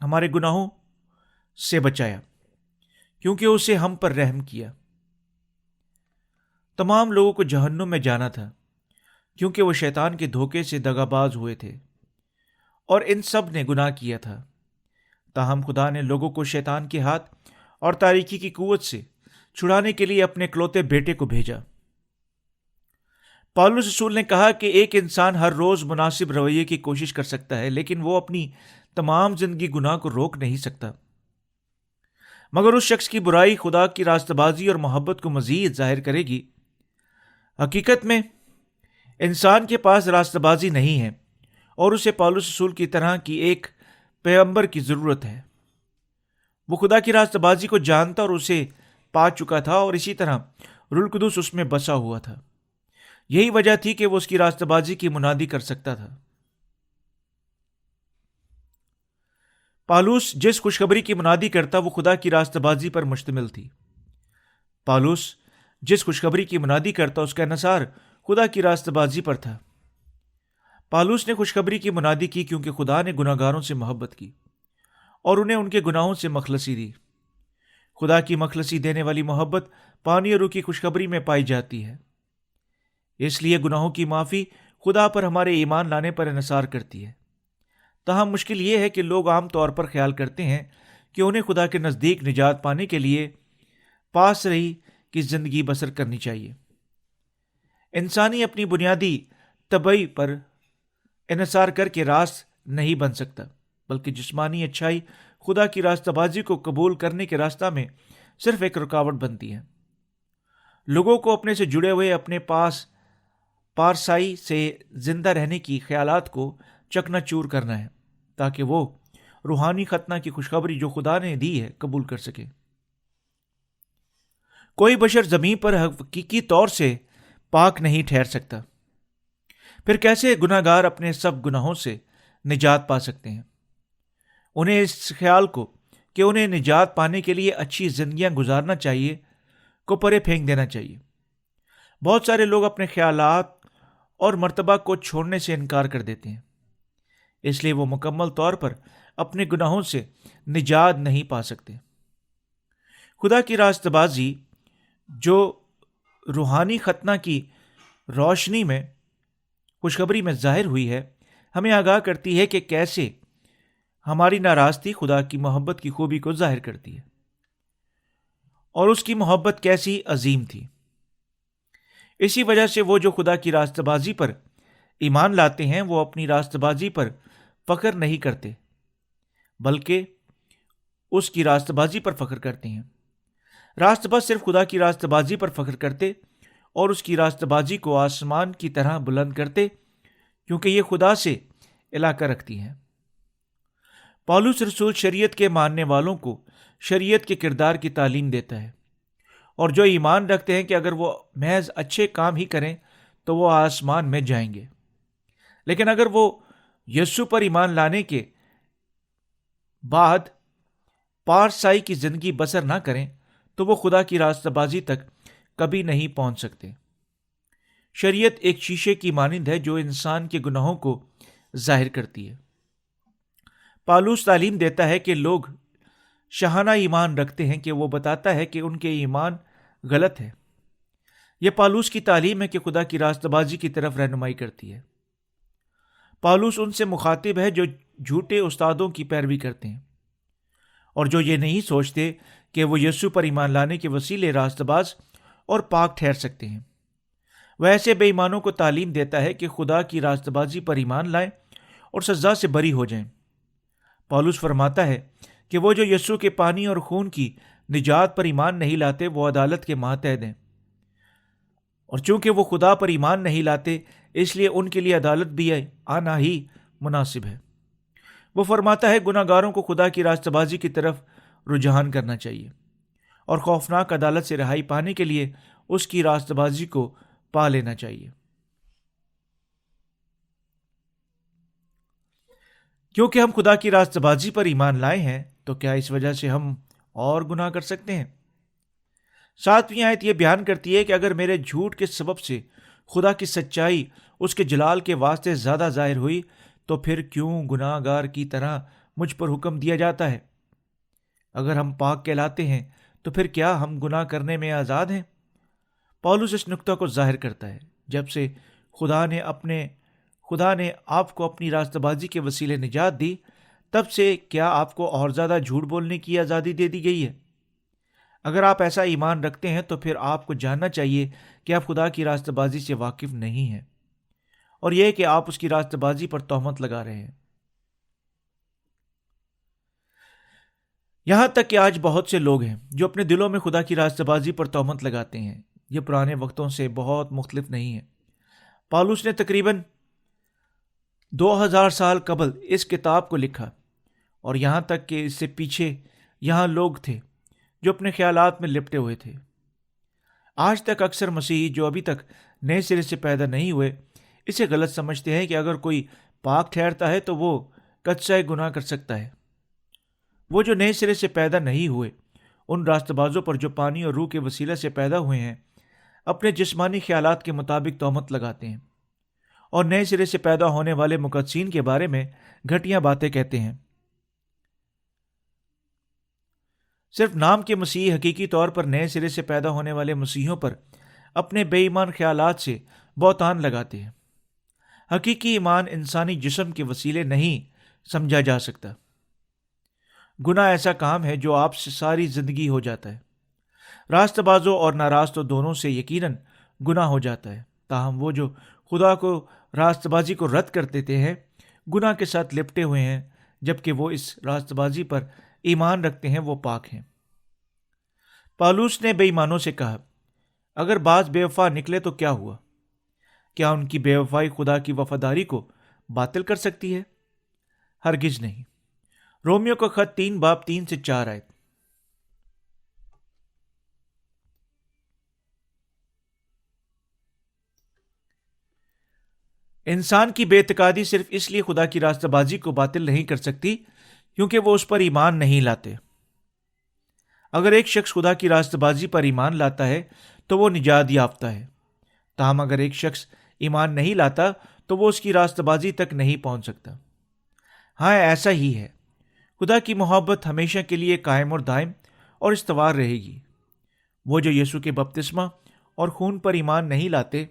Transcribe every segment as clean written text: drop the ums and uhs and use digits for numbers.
ہمارے گناہوں سے بچایا کیونکہ اسے ہم پر رحم کیا۔ تمام لوگوں کو جہنم میں جانا تھا کیونکہ وہ شیطان کے دھوکے سے دغاباز ہوئے تھے اور ان سب نے گناہ کیا تھا۔ تاہم خدا نے لوگوں کو شیطان کے ہاتھ اور تاریکی کی قوت سے چھڑانے کے لیے اپنے اکلوتے بیٹے کو بھیجا۔ پالوس رسول نے کہا کہ ایک انسان ہر روز مناسب رویے کی کوشش کر سکتا ہے، لیکن وہ اپنی تمام زندگی گناہ کو روک نہیں سکتا، مگر اس شخص کی برائی خدا کی راستہ بازی اور محبت کو مزید ظاہر کرے گی۔ حقیقت میں انسان کے پاس راستہ بازی نہیں ہے اور اسے پالوس رسول کی طرح کی ایک پیغمبر کی ضرورت ہے۔ وہ خدا کی راستہ بازی کو جانتا اور اسے پا چکا تھا، اور اسی طرح روح القدس اس میں بسا ہوا تھا۔ یہی وجہ تھی کہ وہ اس کی راستہ بازی کی منادی کر سکتا تھا۔ پالوس جس خوشخبری کی منادی کرتا وہ خدا کی راستہ بازی پر مشتمل تھی۔ پالوس جس خوشخبری کی منادی کرتا اس کا انحصار خدا کی راستہ بازی پر تھا۔ پالوس نے خوشخبری کی منادی کی کیونکہ خدا نے گناہگاروں سے محبت کی اور انہیں ان کے گناہوں سے مخلصی دی۔ خدا کی مخلصی دینے والی محبت پانی اور روح کی خوشخبری میں پائی جاتی ہے۔ اس لیے گناہوں کی معافی خدا پر ہمارے ایمان لانے پر انحصار کرتی ہے۔ تاہم مشکل یہ ہے کہ لوگ عام طور پر خیال کرتے ہیں کہ انہیں خدا کے نزدیک نجات پانے کے لیے پاس رہی کی زندگی بسر کرنی چاہیے۔ انسانی اپنی بنیادی طبع پر انحصار کر کے راست نہیں بن سکتا، بلکہ جسمانی اچھائی خدا کی راستہ بازی کو قبول کرنے کے راستہ میں صرف ایک رکاوٹ بنتی ہے۔ لوگوں کو اپنے سے جڑے ہوئے اپنے پارسائی سے زندہ رہنے کی خیالات کو چکنا چور کرنا ہے تاکہ وہ روحانی ختنہ کی خوشخبری جو خدا نے دی ہے قبول کر سکے۔ کوئی بشر زمین پر حقیقی طور سے پاک نہیں ٹھہر سکتا، پھر کیسے گناہ گار اپنے سب گناہوں سے نجات پا سکتے ہیں؟ انہیں اس خیال کو کہ انہیں نجات پانے کے لیے اچھی زندگیاں گزارنا چاہیے کو پرے پھینک دینا چاہیے۔ بہت سارے لوگ اپنے خیالات اور مرتبہ کو چھوڑنے سے انکار کر دیتے ہیں، اس لیے وہ مکمل طور پر اپنے گناہوں سے نجات نہیں پا سکتے۔ خدا کی راستہ بازی جو روحانی ختنہ کی روشنی میں خوشخبری میں ظاہر ہوئی ہے، ہمیں آگاہ کرتی ہے کہ کیسے ہماری ناراستی خدا کی محبت کی خوبی کو ظاہر کرتی ہے اور اس کی محبت کیسی عظیم تھی۔ اسی وجہ سے وہ جو خدا کی راستہ بازی پر ایمان لاتے ہیں وہ اپنی راستہ بازی پر فخر نہیں کرتے، بلکہ اس کی راستہ بازی پر فخر کرتے ہیں۔ راستہ باز صرف خدا کی راستہ بازی پر فخر کرتے اور اس کی راستہ بازی کو آسمان کی طرح بلند کرتے کیونکہ یہ خدا سے علاقہ رکھتی ہیں۔ پالوس رسول شریعت کے ماننے والوں کو شریعت کے کردار کی تعلیم دیتا ہے، اور جو ایمان رکھتے ہیں کہ اگر وہ محض اچھے کام ہی کریں تو وہ آسمان میں جائیں گے، لیکن اگر وہ یسوع پر ایمان لانے کے بعد پارسائی کی زندگی بسر نہ کریں تو وہ خدا کی راستہ بازی تک کبھی نہیں پہنچ سکتے۔ شریعت ایک شیشے کی مانند ہے جو انسان کے گناہوں کو ظاہر کرتی ہے۔ پالوس تعلیم دیتا ہے کہ لوگ شاہانہ ایمان رکھتے ہیں کہ وہ بتاتا ہے کہ ان کے ایمان غلط ہے۔ یہ پالوس کی تعلیم ہے کہ خدا کی راستہ بازی کی طرف رہنمائی کرتی ہے۔ پالوس ان سے مخاطب ہے جو جھوٹے استادوں کی پیروی کرتے ہیں اور جو یہ نہیں سوچتے کہ وہ یسوع پر ایمان لانے کے وسیلے راستہ باز اور پاک ٹھہر سکتے ہیں۔ وہ ایسے بے ایمانوں کو تعلیم دیتا ہے کہ خدا کی راستہ بازی پر ایمان لائیں اور سزا سے بری ہو جائیں۔ پالوس فرماتا ہے کہ وہ جو یسوع کے پانی اور خون کی نجات پر ایمان نہیں لاتے وہ عدالت کے ماتحت ہیں، اور چونکہ وہ خدا پر ایمان نہیں لاتے اس لیے ان کے لیے عدالت بھی آنا ہی مناسب ہے۔ وہ فرماتا ہے گناہ گاروں کو خدا کی راستہ بازی کی طرف رجحان کرنا چاہیے اور خوفناک عدالت سے رہائی پانے کے لیے اس کی راستہ بازی کو پا لینا چاہیے۔ کیونکہ ہم خدا کی راستہ بازی پر ایمان لائے ہیں تو کیا اس وجہ سے ہم اور گناہ کر سکتے ہیں؟ 7ویں آیت یہ بیان کرتی ہے کہ اگر میرے جھوٹ کے سبب سے خدا کی سچائی اس کے جلال کے واسطے زیادہ ظاہر ہوئی تو پھر کیوں گناہ گار کی طرح مجھ پر حکم دیا جاتا ہے۔ اگر ہم پاک کہلاتے ہیں تو پھر کیا ہم گناہ کرنے میں آزاد ہیں؟ پولس اس نقطہ کو ظاہر کرتا ہے، جب سے خدا نے آپ کو اپنی راستہ بازی کے وسیلے نجات دی، تب سے کیا آپ کو اور زیادہ جھوٹ بولنے کی آزادی دے دی گئی ہے؟ اگر آپ ایسا ایمان رکھتے ہیں تو پھر آپ کو جاننا چاہیے کہ آپ خدا کی راستہ بازی سے واقف نہیں ہیں، اور یہ کہ آپ اس کی راستہ بازی پر تہمت لگا رہے ہیں۔ یہاں تک کہ آج بہت سے لوگ ہیں جو اپنے دلوں میں خدا کی راستہ بازی پر تہمت لگاتے ہیں۔ یہ پرانے وقتوں سے بہت مختلف نہیں ہے۔ پالوس نے تقریباً 2000 سال قبل اس کتاب کو لکھا، اور یہاں تک کہ اس سے پیچھے یہاں لوگ تھے جو اپنے خیالات میں لپٹے ہوئے تھے۔ آج تک اکثر مسیحی جو ابھی تک نئے سرے سے پیدا نہیں ہوئے اسے غلط سمجھتے ہیں کہ اگر کوئی پاک ٹھہرتا ہے تو وہ کچا گناہ کر سکتا ہے۔ وہ جو نئے سرے سے پیدا نہیں ہوئے ان راستہ بازوں پر جو پانی اور روح کے وسیلے سے پیدا ہوئے ہیں اپنے جسمانی خیالات کے مطابق تہمت لگاتے ہیں، اور نئے سرے سے پیدا ہونے والے مقدسین کے بارے میں گھٹیا باتیں کہتے ہیں۔ صرف نام کے مسیحی حقیقی طور پر نئے سرے سے پیدا ہونے والے مسیحیوں پر اپنے بے ایمان خیالات سے بہتان لگاتے ہیں۔ حقیقی ایمان انسانی جسم کے وسیلے نہیں سمجھا جا سکتا۔ گناہ ایسا کام ہے جو آپ سے ساری زندگی ہو جاتا ہے۔ راست بازوں اور ناراستوں دونوں سے یقیناً گناہ ہو جاتا ہے، تاہم وہ جو خدا کو راست بازی کو رد کر دیتے ہیں گناہ کے ساتھ لپٹے ہوئے ہیں، جبکہ وہ اس راست بازی پر ایمان رکھتے ہیں وہ پاک ہیں۔ پالوس نے بے ایمانوں سے کہا، اگر بعض بے وفا نکلے تو کیا ہوا؟ کیا ان کی بے وفائی خدا کی وفاداری کو باطل کر سکتی ہے؟ ہرگز نہیں۔ رومیو کا خط 3 باب 3 سے 4 آیت۔ انسان کی بے اعتقادی صرف اس لیے خدا کی راستہ بازی کو باطل نہیں کر سکتی کیونکہ وہ اس پر ایمان نہیں لاتے۔ اگر ایک شخص خدا کی راستہ بازی پر ایمان لاتا ہے تو وہ نجات یافتہ ہے، تاہم اگر ایک شخص ایمان نہیں لاتا تو وہ اس کی راستہ بازی تک نہیں پہنچ سکتا۔ ہاں، ایسا ہی ہے۔ خدا کی محبت ہمیشہ کے لیے قائم اور دائم اور استوار رہے گی۔ وہ جو یسوع کے بپتسمہ اور خون پر ایمان نہیں لاتے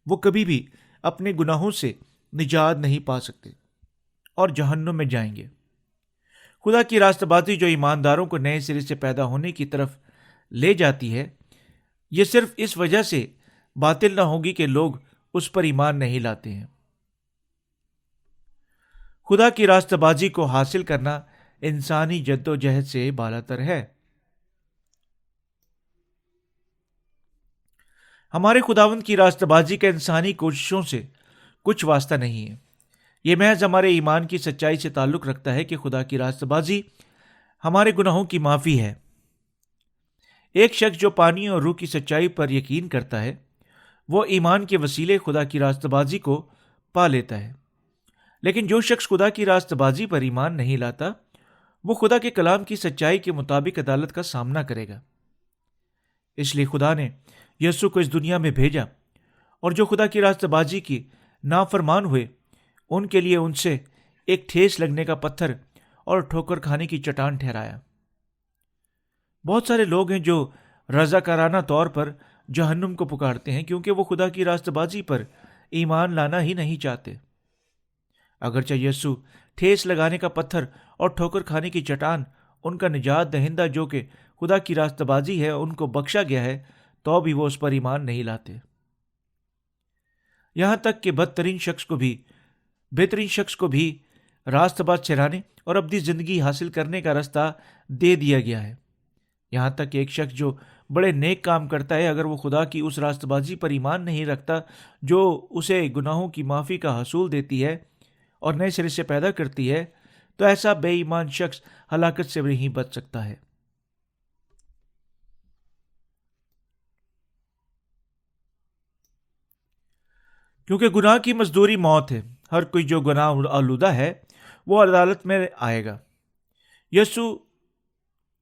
وہ کبھی بھی اپنے گناہوں سے نجات نہیں پا سکتے اور جہنم میں جائیں گے۔ خدا کی راستہ بازی جو ایمانداروں کو نئے سرے سے پیدا ہونے کی طرف لے جاتی ہے، یہ صرف اس وجہ سے باطل نہ ہوگی کہ لوگ اس پر ایمان نہیں لاتے ہیں۔ خدا کی راستہ بازی کو حاصل کرنا انسانی جد و جہد سے بالاتر ہے۔ ہمارے خداوند کی راستہ بازی کا انسانی کوششوں سے کچھ واسطہ نہیں ہے۔ یہ محض ہمارے ایمان کی سچائی سے تعلق رکھتا ہے کہ خدا کی راستہ بازی ہمارے گناہوں کی معافی ہے۔ ایک شخص جو پانی اور روح کی سچائی پر یقین کرتا ہے وہ ایمان کے وسیلے خدا کی راستہ بازی کو پا لیتا ہے، لیکن جو شخص خدا کی راستہ بازی پر ایمان نہیں لاتا وہ خدا کے کلام کی سچائی کے مطابق عدالت کا سامنا کرے گا۔ اس لیے خدا نے یسوع کو اس دنیا میں بھیجا، اور جو خدا کی راستہ بازی کی نافرمان ہوئے ان کے لیے ان سے ایک ٹھیس لگنے کا پتھر اور ٹھوکر کھانے کی چٹان ٹھہرایا۔ بہت سارے لوگ ہیں جو رضاکارانہ طور پر جہنم کو پکارتے ہیں کیونکہ وہ خدا کی راستہ بازی پر ایمان لانا ہی نہیں چاہتے۔ اگرچہ یسوع ٹھیس لگانے کا پتھر اور ٹھوکر کھانے کی چٹان ان کا نجات دہندہ جو کہ خدا کی راستہ بازی ہے ان کو بخشا گیا ہے، تو بھی وہ اس پر ایمان نہیں لاتے۔ یہاں تک کہ بہترین شخص کو بھی راستہ باز ٹھہرانے اور ابدی زندگی حاصل کرنے کا راستہ دے دیا گیا ہے۔ یہاں تک کہ ایک شخص جو بڑے نیک کام کرتا ہے، اگر وہ خدا کی اس راستہ بازی پر ایمان نہیں رکھتا جو اسے گناہوں کی معافی کا حصول دیتی ہے اور نئے سرے سے پیدا کرتی ہے، تو ایسا بے ایمان شخص ہلاکت سے نہیں بچ سکتا ہے۔ کیونکہ گناہ کی مزدوری موت ہے، ہر کوئی جو گناہ آلودہ ہے وہ عدالت میں آئے گا۔ یسوع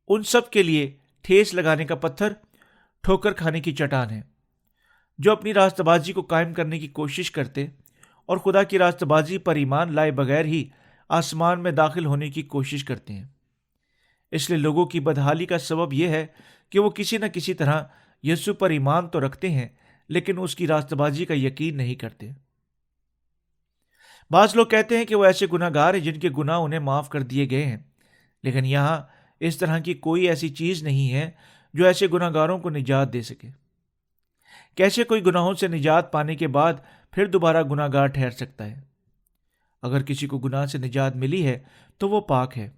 ان سب کے لیے ٹھیس لگانے کا پتھر، ٹھوکر کھانے کی چٹان ہے جو اپنی راستہ بازی کو قائم کرنے کی کوشش کرتے اور خدا کی راستہ بازی پر ایمان لائے بغیر ہی آسمان میں داخل ہونے کی کوشش کرتے ہیں۔ اس لیے لوگوں کی بدحالی کا سبب یہ ہے کہ وہ کسی نہ کسی طرح یسوع پر ایمان تو رکھتے ہیں لیکن اس کی راستہ بازی کا یقین نہیں کرتے۔ بعض لوگ کہتے ہیں کہ وہ ایسے گناہ گار ہیں جن کے گناہ انہیں معاف کر دیے گئے ہیں، لیکن یہاں اس طرح کی کوئی ایسی چیز نہیں ہے جو ایسے گناہ گاروں کو نجات دے سکے۔ کیسے کوئی گناہوں سے نجات پانے کے بعد پھر دوبارہ گناہ گار ٹھہر سکتا ہے؟ اگر کسی کو گناہ سے نجات ملی ہے تو وہ پاک ہے،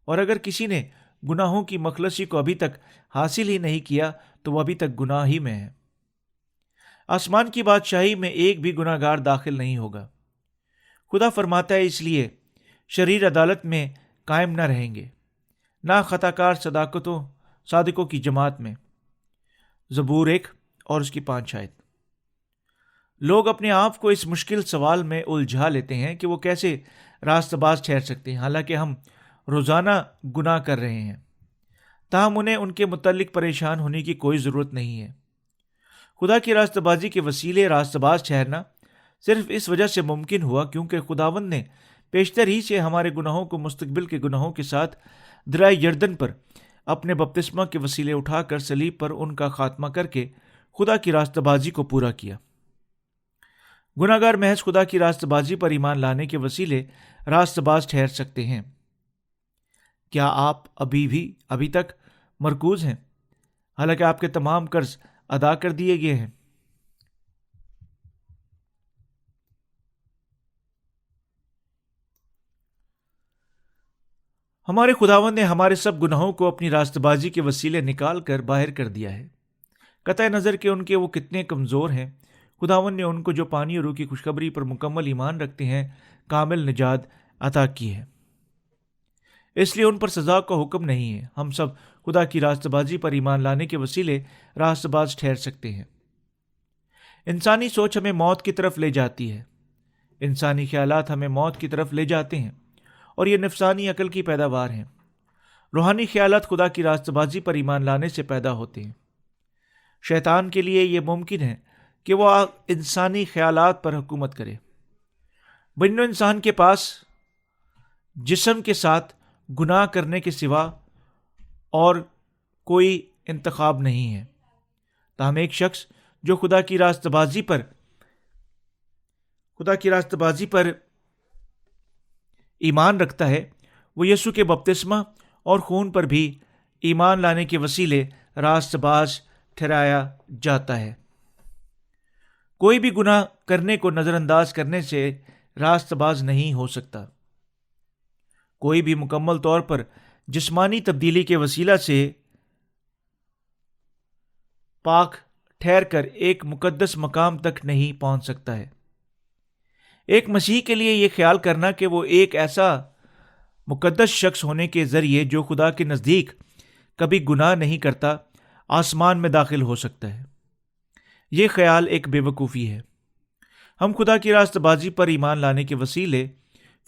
اور اگر کسی نے گناہوں کی مخلصی کو ابھی تک حاصل ہی نہیں کیا تو وہ ابھی تک گناہ ہی میں ہے۔ آسمان کی بادشاہی میں ایک بھی گناہ گار داخل نہیں ہوگا۔ خدا فرماتا ہے، اس لیے شریر عدالت میں قائم نہ رہیں گے، نہ خطا کار صادقوں کی جماعت میں۔ زبور 1 اور اس کی 5 آیت۔ لوگ اپنے آپ کو اس مشکل سوال میں الجھا لیتے ہیں کہ وہ کیسے راستہ باز ٹھہر سکتے ہیں، حالانکہ ہم روزانہ گناہ کر رہے ہیں۔ تاہم انہیں ان کے متعلق پریشان ہونے کی کوئی ضرورت نہیں ہے۔ خدا کی راستہ بازی کے وسیلے راستہ باز ٹھہرنا صرف اس وجہ سے ممکن ہوا کیونکہ خداوند نے پیشتر ہی سے ہمارے گناہوں کو مستقبل کے گناہوں کے ساتھ دریا یردن پر اپنے بپتسمہ کے وسیلے اٹھا کر صلیب پر ان کا خاتمہ کر کے خدا کی راستہ بازی کو پورا کیا۔ گناہ گار محض خدا کی راستہ بازی پر ایمان لانے کے وسیلے راستہ باز ٹھہر سکتے ہیں۔ کیا آپ ابھی تک مرکوز ہیں حالانکہ آپ کے تمام قرض ادا کر دیے گئے ہیں؟ ہمارے خداوند نے ہمارے سب گناہوں کو اپنی راستہ بازی کے وسیلے نکال کر باہر کر دیا ہے۔ قطع نظر کہ ان کے وہ کتنے کمزور ہیں، خداوند نے ان کو جو پانی اور روح کی خوشخبری پر مکمل ایمان رکھتے ہیں کامل نجات عطا کی ہے، اس لیے ان پر سزا کا حکم نہیں ہے۔ ہم سب خدا کی راستہ بازی پر ایمان لانے کے وسیلے راستہ باز ٹھہر سکتے ہیں۔ انسانی سوچ ہمیں موت کی طرف لے جاتی ہے، انسانی خیالات ہمیں موت کی طرف لے جاتے ہیں، اور یہ نفسانی عقل کی پیداوار ہیں۔ روحانی خیالات خدا کی راستہ بازی پر ایمان لانے سے پیدا ہوتے ہیں۔ شیطان کے لیے یہ ممکن ہے کہ وہ انسانی خیالات پر حکومت کرے۔ بنو انسان کے پاس جسم کے ساتھ گناہ کرنے کے سوا اور کوئی انتخاب نہیں ہے۔ تاہم ایک شخص جو خدا کی راستہ بازی پر ایمان رکھتا ہے، وہ یسوع کے بپتسمہ اور خون پر بھی ایمان لانے کے وسیلے راستہ باز ٹھہرایا جاتا ہے۔ کوئی بھی گناہ کرنے کو نظر انداز کرنے سے راستہ باز نہیں ہو سکتا۔ کوئی بھی مکمل طور پر جسمانی تبدیلی کے وسیلہ سے پاک ٹھہر کر ایک مقدس مقام تک نہیں پہنچ سکتا ہے۔ ایک مسیحی کے لیے یہ خیال کرنا کہ وہ ایک ایسا مقدس شخص ہونے کے ذریعے جو خدا کے نزدیک کبھی گناہ نہیں کرتا آسمان میں داخل ہو سکتا ہے، یہ خیال ایک بے وقوفی ہے۔ ہم خدا کی راستہ بازی پر ایمان لانے کے وسیلے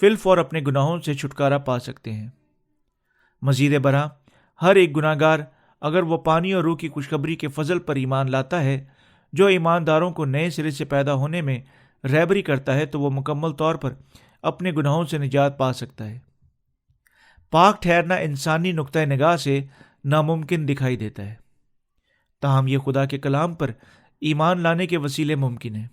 فی الفور اپنے گناہوں سے چھٹکارا پا سکتے ہیں۔ مزید برآں ہر ایک گناہ گار اگر وہ پانی اور روح کی خوشخبری کے فضل پر ایمان لاتا ہے جو ایمانداروں کو نئے سرے سے پیدا ہونے میں رہبری کرتا ہے، تو وہ مکمل طور پر اپنے گناہوں سے نجات پا سکتا ہے۔ پاک ٹھہرنا انسانی نقطۂ نگاہ سے ناممکن دکھائی دیتا ہے، تاہم یہ خدا کے کلام پر ایمان لانے کے وسیلے ممکن ہے۔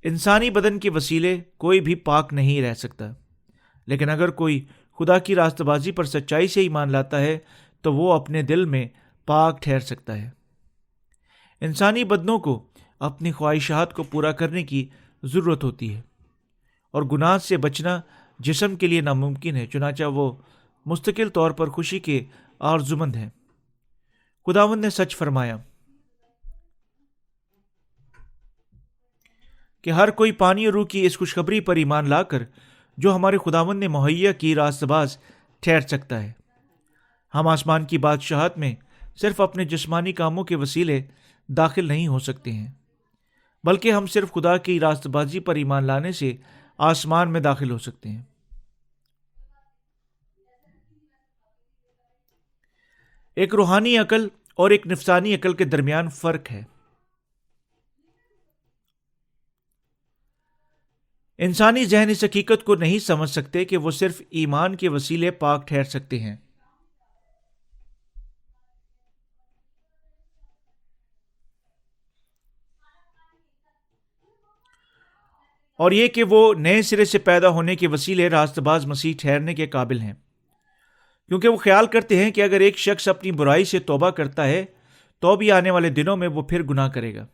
انسانی بدن کے وسیلے کوئی بھی پاک نہیں رہ سکتا، لیکن اگر کوئی خدا کی راستہ بازی پر سچائی سے ایمان لاتا ہے تو وہ اپنے دل میں پاک ٹھہر سکتا ہے۔ انسانی بدنوں کو اپنی خواہشات کو پورا کرنے کی ضرورت ہوتی ہے، اور گناہ سے بچنا جسم کے لیے ناممکن ہے، چنانچہ وہ مستقل طور پر خوشی کے آرزومند ہیں۔ خداوند نے سچ فرمایا کہ ہر کوئی پانی اور روح کی اس خوشخبری پر ایمان لا کر جو ہمارے خداوند نے مہیا کی راستہ باز ٹھہر سکتا ہے۔ ہم آسمان کی بادشاہت میں صرف اپنے جسمانی کاموں کے وسیلے داخل نہیں ہو سکتے ہیں، بلکہ ہم صرف خدا کی راستہ بازی پر ایمان لانے سے آسمان میں داخل ہو سکتے ہیں۔ ایک روحانی عقل اور ایک نفسانی عقل کے درمیان فرق ہے۔ انسانی ذہن اس حقیقت کو نہیں سمجھ سکتے کہ وہ صرف ایمان کے وسیلے پاک ٹھہر سکتے ہیں، اور یہ کہ وہ نئے سرے سے پیدا ہونے کے وسیلے راست باز مسیح ٹھہرنے کے قابل ہیں، کیونکہ وہ خیال کرتے ہیں کہ اگر ایک شخص اپنی برائی سے توبہ کرتا ہے تو بھی آنے والے دنوں میں وہ پھر گناہ کرے گا۔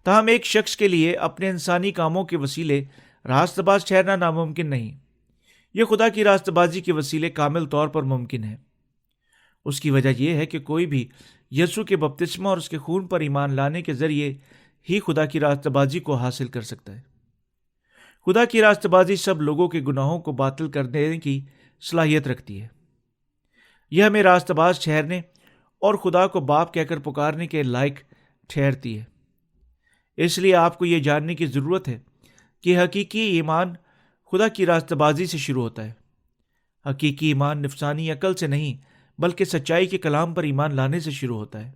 تاہم ایک شخص کے لیے اپنے انسانی کاموں کے وسیلے راست باز ٹھہرنا ناممکن نہیں، یہ خدا کی راست بازی کے وسیلے کامل طور پر ممکن ہے۔ اس کی وجہ یہ ہے کہ کوئی بھی یسوع کے بپتسمہ اور اس کے خون پر ایمان لانے کے ذریعے ہی خدا کی راست بازی کو حاصل کر سکتا ہے۔ خدا کی راست بازی سب لوگوں کے گناہوں کو باطل کر دینے کی صلاحیت رکھتی ہے۔ یہ ہمیں راست باز ٹھہرنے اور خدا کو باپ کہہ کر پکارنے کے لائق ٹھہرتی ہے۔ اس لیے آپ کو یہ جاننے کی ضرورت ہے کہ حقیقی ایمان خدا کی راست بازی سے شروع ہوتا ہے۔ حقیقی ایمان نفسانی عقل سے نہیں بلکہ سچائی کے کلام پر ایمان لانے سے شروع ہوتا ہے۔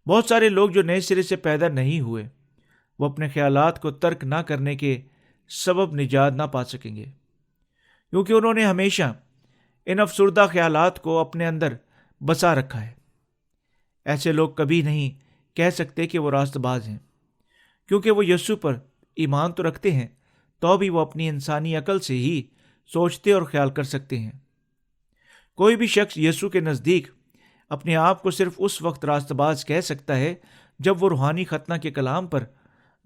بہت سارے لوگ جو نئے سرے سے پیدا نہیں ہوئے، وہ اپنے خیالات کو ترک نہ کرنے کے سبب نجات نہ پا سکیں گے، کیونکہ انہوں نے ہمیشہ ان افسردہ خیالات کو اپنے اندر بسا رکھا ہے۔ ایسے لوگ کبھی نہیں کہہ سکتے کہ وہ راست باز ہیں، کیونکہ وہ یسوع پر ایمان تو رکھتے ہیں تو بھی وہ اپنی انسانی عقل سے ہی سوچتے اور خیال کر سکتے ہیں۔ کوئی بھی شخص یسوع کے نزدیک اپنے آپ کو صرف اس وقت راست باز کہہ سکتا ہے جب وہ روحانی ختنہ کے کلام پر،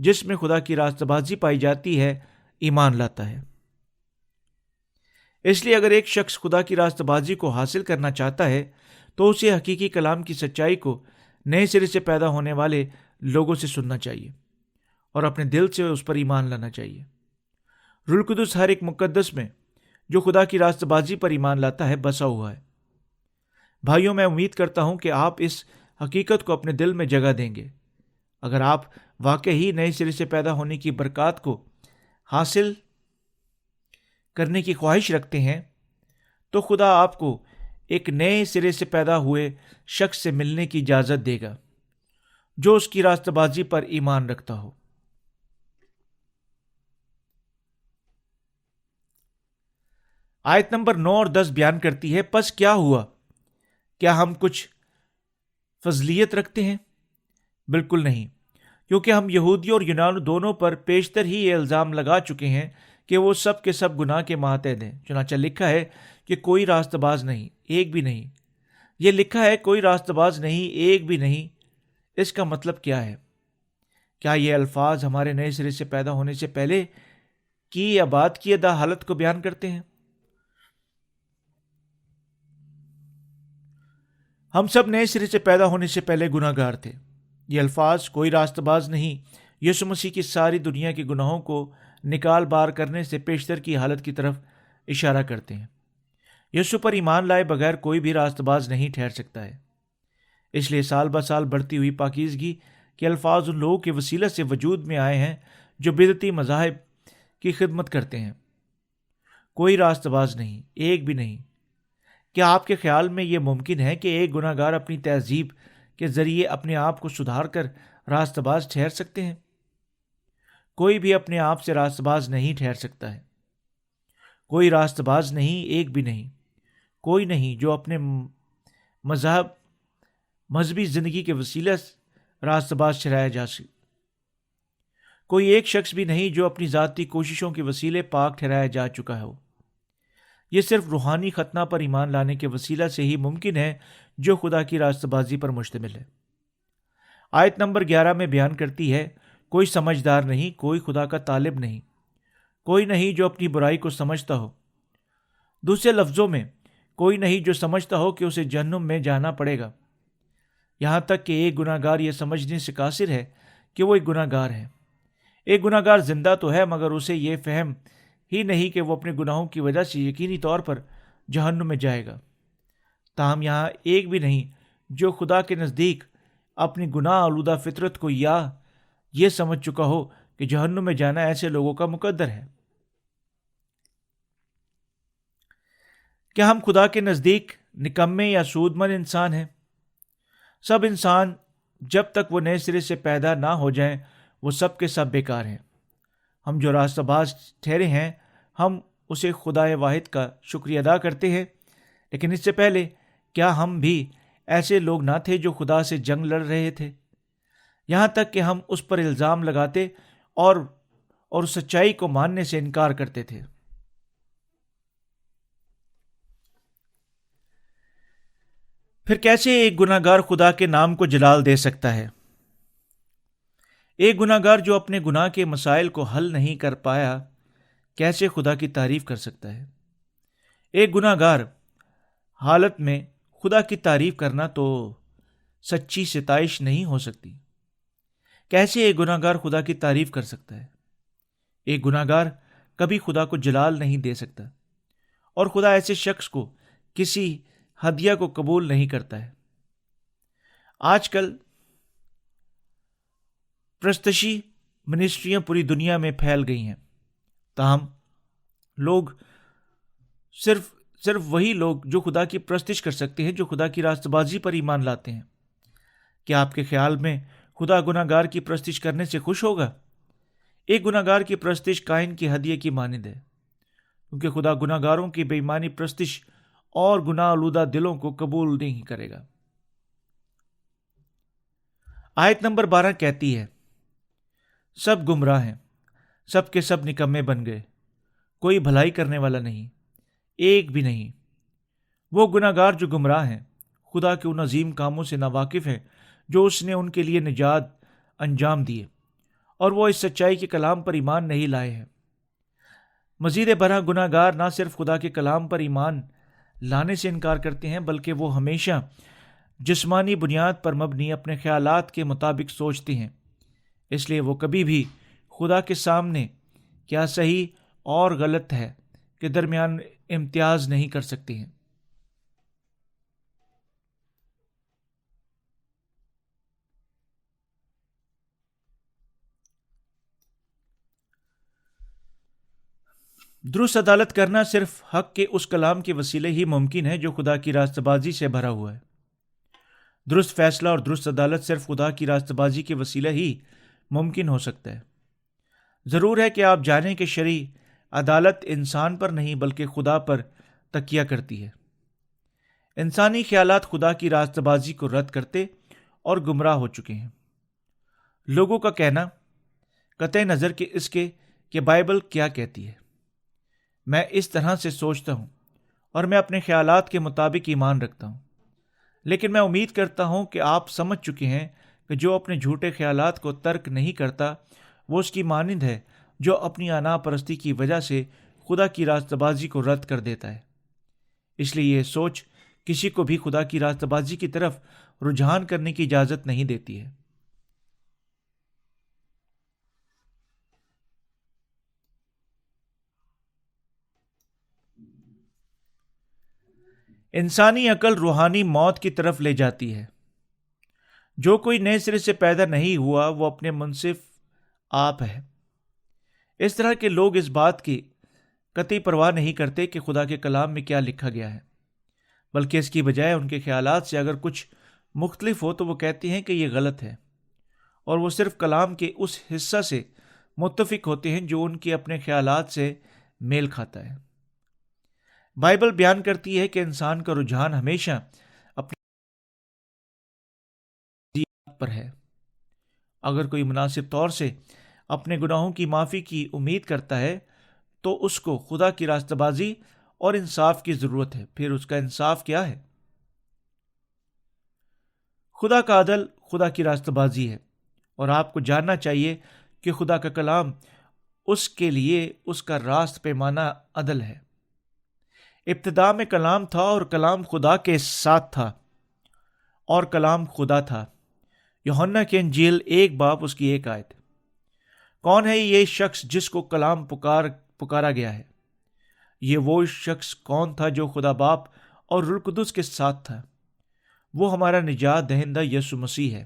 جس میں خدا کی راست بازی پائی جاتی ہے، ایمان لاتا ہے۔ اس لیے اگر ایک شخص خدا کی راست بازی کو حاصل کرنا چاہتا ہے تو اسے حقیقی کلام کی سچائی کو نئے سرے سے پیدا ہونے والے لوگوں سے سننا چاہیے اور اپنے دل سے اس پر ایمان لانا چاہیے۔ روح القدس ہر ایک مقدس میں جو خدا کی راست بازی پر ایمان لاتا ہے بسا ہوا ہے۔ بھائیوں، میں امید کرتا ہوں کہ آپ اس حقیقت کو اپنے دل میں جگہ دیں گے۔ اگر آپ واقعی نئے سرے سے پیدا ہونے کی برکات کو حاصل کرنے کی خواہش رکھتے ہیں تو خدا آپ کو ایک نئے سرے سے پیدا ہوئے شخص سے ملنے کی اجازت دے گا جو اس کی راست بازی پر ایمان رکھتا ہو۔ آیت نمبر 9 اور 10 بیان کرتی ہے، پس کیا ہوا؟ کیا ہم کچھ فضلیت رکھتے ہیں؟ بالکل نہیں، کیونکہ ہم یہودی اور یونان دونوں پر پیشتر ہی یہ الزام لگا چکے ہیں کہ وہ سب کے سب گناہ کے ماتحت ہیں۔ چنانچہ لکھا ہے کہ کوئی راست باز نہیں، ایک بھی نہیں۔ یہ لکھا ہے کوئی راست باز نہیں، ایک بھی نہیں۔ اس کا مطلب کیا ہے؟ کیا یہ الفاظ ہمارے نئے سرے سے پیدا ہونے سے پہلے کی یا بعد کی ادا حالت کو بیان کرتے ہیں؟ ہم سب نئے سرے سے پیدا ہونے سے پہلے گناہ گار تھے۔ یہ الفاظ کوئی راست باز نہیں یسوع مسیح کی ساری دنیا کے گناہوں کو نکال بار کرنے سے پیشتر کی حالت کی طرف اشارہ کرتے ہیں۔ یسوع پر ایمان لائے بغیر کوئی بھی راست باز نہیں ٹھہر سکتا ہے۔ اس لیے سال بہ سال بڑھتی ہوئی پاکیزگی کے الفاظ ان لوگوں کے وسیلہ سے وجود میں آئے ہیں جو بدعتی مذاہب کی خدمت کرتے ہیں۔ کوئی راست باز نہیں، ایک بھی نہیں۔ کیا آپ کے خیال میں یہ ممکن ہے کہ ایک گناہ گار اپنی تہذیب کے ذریعے اپنے آپ کو سدھار کر راست باز ٹھہر سکتے ہیں؟ کوئی بھی اپنے آپ سے راست باز نہیں ٹھہر سکتا ہے۔ کوئی راست باز نہیں، ایک بھی نہیں۔ کوئی نہیں جو اپنے مذہبی زندگی کے وسیلہ راست باز ٹھہرایا جا سکے۔ کوئی ایک شخص بھی نہیں جو اپنی ذاتی کوششوں کے وسیلے پاک ٹھہرایا جا چکا ہو۔ یہ صرف روحانی ختنہ پر ایمان لانے کے وسیلہ سے ہی ممکن ہے جو خدا کی راست بازی پر مشتمل ہے۔ آیت نمبر 11 میں بیان کرتی ہے، کوئی سمجھدار نہیں، کوئی خدا کا طالب نہیں، کوئی نہیں جو اپنی برائی کو سمجھتا ہو۔ دوسرے لفظوں میں، کوئی نہیں جو سمجھتا ہو کہ اسے جہنم میں جانا پڑے گا۔ یہاں تک کہ ایک گناہ گار یہ سمجھنے سے قاصر ہے کہ وہ ایک گناہ گار ہے۔ ایک گناہ گار زندہ تو ہے مگر اسے یہ فہم ہی نہیں کہ وہ اپنے گناہوں کی وجہ سے یقینی طور پر جہنم میں جائے گا۔ تاہم یہاں ایک بھی نہیں جو خدا کے نزدیک اپنی گناہ آلودہ فطرت کو یا یہ سمجھ چکا ہو کہ جہنم میں جانا ایسے لوگوں کا مقدر ہے۔ کیا ہم خدا کے نزدیک نکمے یا سود مند انسان ہیں؟ سب انسان جب تک وہ نئے سرے سے پیدا نہ ہو جائیں وہ سب کے سب بیکار ہیں۔ ہم جو راستہ باز ٹھہرے ہیں، ہم اسے خدائے واحد کا شکریہ ادا کرتے ہیں، لیکن اس سے پہلے کیا ہم بھی ایسے لوگ نہ تھے جو خدا سے جنگ لڑ رہے تھے، یہاں تک کہ ہم اس پر الزام لگاتے اور سچائی کو ماننے سے انکار کرتے تھے؟ پھر کیسے ایک گناہ گار خدا کے نام کو جلال دے سکتا ہے؟ ایک گناہ گار جو اپنے گناہ کے مسائل کو حل نہیں کر پایا کیسے خدا کی تعریف کر سکتا ہے؟ ایک گناہ گار حالت میں خدا کی تعریف کرنا تو سچی ستائش نہیں ہو سکتی۔ کیسے ایک گناہ گار خدا کی تعریف کر سکتا ہے؟ ایک گناہ گار کبھی خدا کو جلال نہیں دے سکتا، اور خدا ایسے شخص کو کسی ہدیہ کو قبول نہیں کرتا ہے۔ آج کل پرستشی منسٹریاں پوری دنیا میں پھیل گئی ہیں، تاہم لوگ صرف وہی لوگ جو خدا کی پرستش کر سکتے ہیں جو خدا کی راست بازی پر ایمان لاتے ہیں۔ کیا آپ کے خیال میں خدا گناہ گار کی پرستش کرنے سے خوش ہوگا؟ ایک گناہ گار کی پرستش کائن کی ہدیے کی مانند ہے، کیونکہ خدا گناہ گاروں کی بے ایمانی پرستش اور گناہ آلودہ دلوں کو قبول نہیں کرے گا۔ آیت نمبر 12 کہتی ہے، سب گمراہ ہیں، سب کے سب نکمے بن گئے، کوئی بھلائی کرنے والا نہیں، ایک بھی نہیں۔ وہ گناہ گار جو گمراہ ہیں، خدا کے ان عظیم کاموں سے ناواقف ہیں جو اس نے ان کے لیے نجات انجام دیے، اور وہ اس سچائی کے کلام پر ایمان نہیں لائے ہیں۔ مزید برآں گناہ گار نہ صرف خدا کے کلام پر ایمان لانے سے انکار کرتے ہیں، بلکہ وہ ہمیشہ جسمانی بنیاد پر مبنی اپنے خیالات کے مطابق سوچتے ہیں، اس لیے وہ کبھی بھی خدا کے سامنے کیا صحیح اور غلط ہے کے درمیان امتیاز نہیں کر سکتے ہیں۔ درست عدالت کرنا صرف حق کے اس کلام کے وسیلے ہی ممکن ہے جو خدا کی راست بازی سے بھرا ہوا ہے۔ درست فیصلہ اور درست عدالت صرف خدا کی راست بازی کے وسیلے ہی ممکن ہو سکتا ہے۔ ضرور ہے کہ آپ جانیں کہ شرعی عدالت انسان پر نہیں بلکہ خدا پر تکیہ کرتی ہے۔ انسانی خیالات خدا کی راست بازی کو رد کرتے اور گمراہ ہو چکے ہیں۔ لوگوں کا کہنا قطع نظر کہ اس کے کہ بائبل کیا کہتی ہے، میں اس طرح سے سوچتا ہوں اور میں اپنے خیالات کے مطابق ایمان رکھتا ہوں، لیکن میں امید کرتا ہوں کہ آپ سمجھ چکے ہیں کہ جو اپنے جھوٹے خیالات کو ترک نہیں کرتا وہ اس کی مانند ہے جو اپنی انا پرستی کی وجہ سے خدا کی راست بازی کو رد کر دیتا ہے۔ اس لیے یہ سوچ کسی کو بھی خدا کی راست بازی کی طرف رجحان کرنے کی اجازت نہیں دیتی ہے۔ انسانی عقل روحانی موت کی طرف لے جاتی ہے۔ جو کوئی نئے سرے سے پیدا نہیں ہوا وہ اپنے منصف آپ ہے۔ اس طرح کے لوگ اس بات کی قطعی پرواہ نہیں کرتے کہ خدا کے کلام میں کیا لکھا گیا ہے، بلکہ اس کی بجائے ان کے خیالات سے اگر کچھ مختلف ہو تو وہ کہتے ہیں کہ یہ غلط ہے، اور وہ صرف کلام کے اس حصہ سے متفق ہوتے ہیں جو ان کے اپنے خیالات سے میل کھاتا ہے۔ بائبل بیان کرتی ہے کہ انسان کا رجحان ہمیشہ اپنی پر ہے۔ اگر کوئی مناسب طور سے اپنے گناہوں کی معافی کی امید کرتا ہے تو اس کو خدا کی راستہ بازی اور انصاف کی ضرورت ہے۔ پھر اس کا انصاف کیا ہے؟ خدا کا عدل خدا کی راستہ بازی ہے، اور آپ کو جاننا چاہیے کہ خدا کا کلام اس کے لیے اس کا راست پیمانہ عدل ہے۔ ابتدا میں کلام تھا اور کلام خدا کے ساتھ تھا اور کلام خدا تھا۔ یوحنا کی انجیل 1 باب اس کی 1 آیت۔ کون ہے یہ شخص جس کو کلام پکارا گیا ہے؟ یہ وہ شخص کون تھا جو خدا باپ اور روح القدس کے ساتھ تھا؟ وہ ہمارا نجات دہندہ یسوع مسیح ہے۔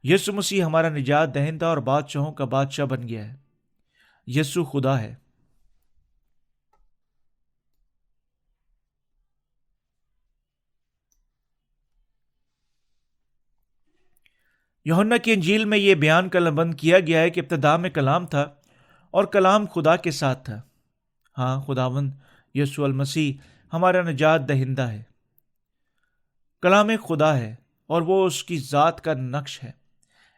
یسوع مسیح ہمارا نجات دہندہ اور بادشاہوں کا بادشاہ بن گیا ہے۔ یسوع خدا ہے۔ یوحنا کی انجیل میں یہ بیان قلمبند کیا گیا ہے کہ ابتدا میں کلام تھا اور کلام خدا کے ساتھ تھا۔ ہاں، خداوند یسوع المسیح ہمارا نجات دہندہ ہے، کلام خدا ہے، اور وہ اس کی ذات کا نقش ہے۔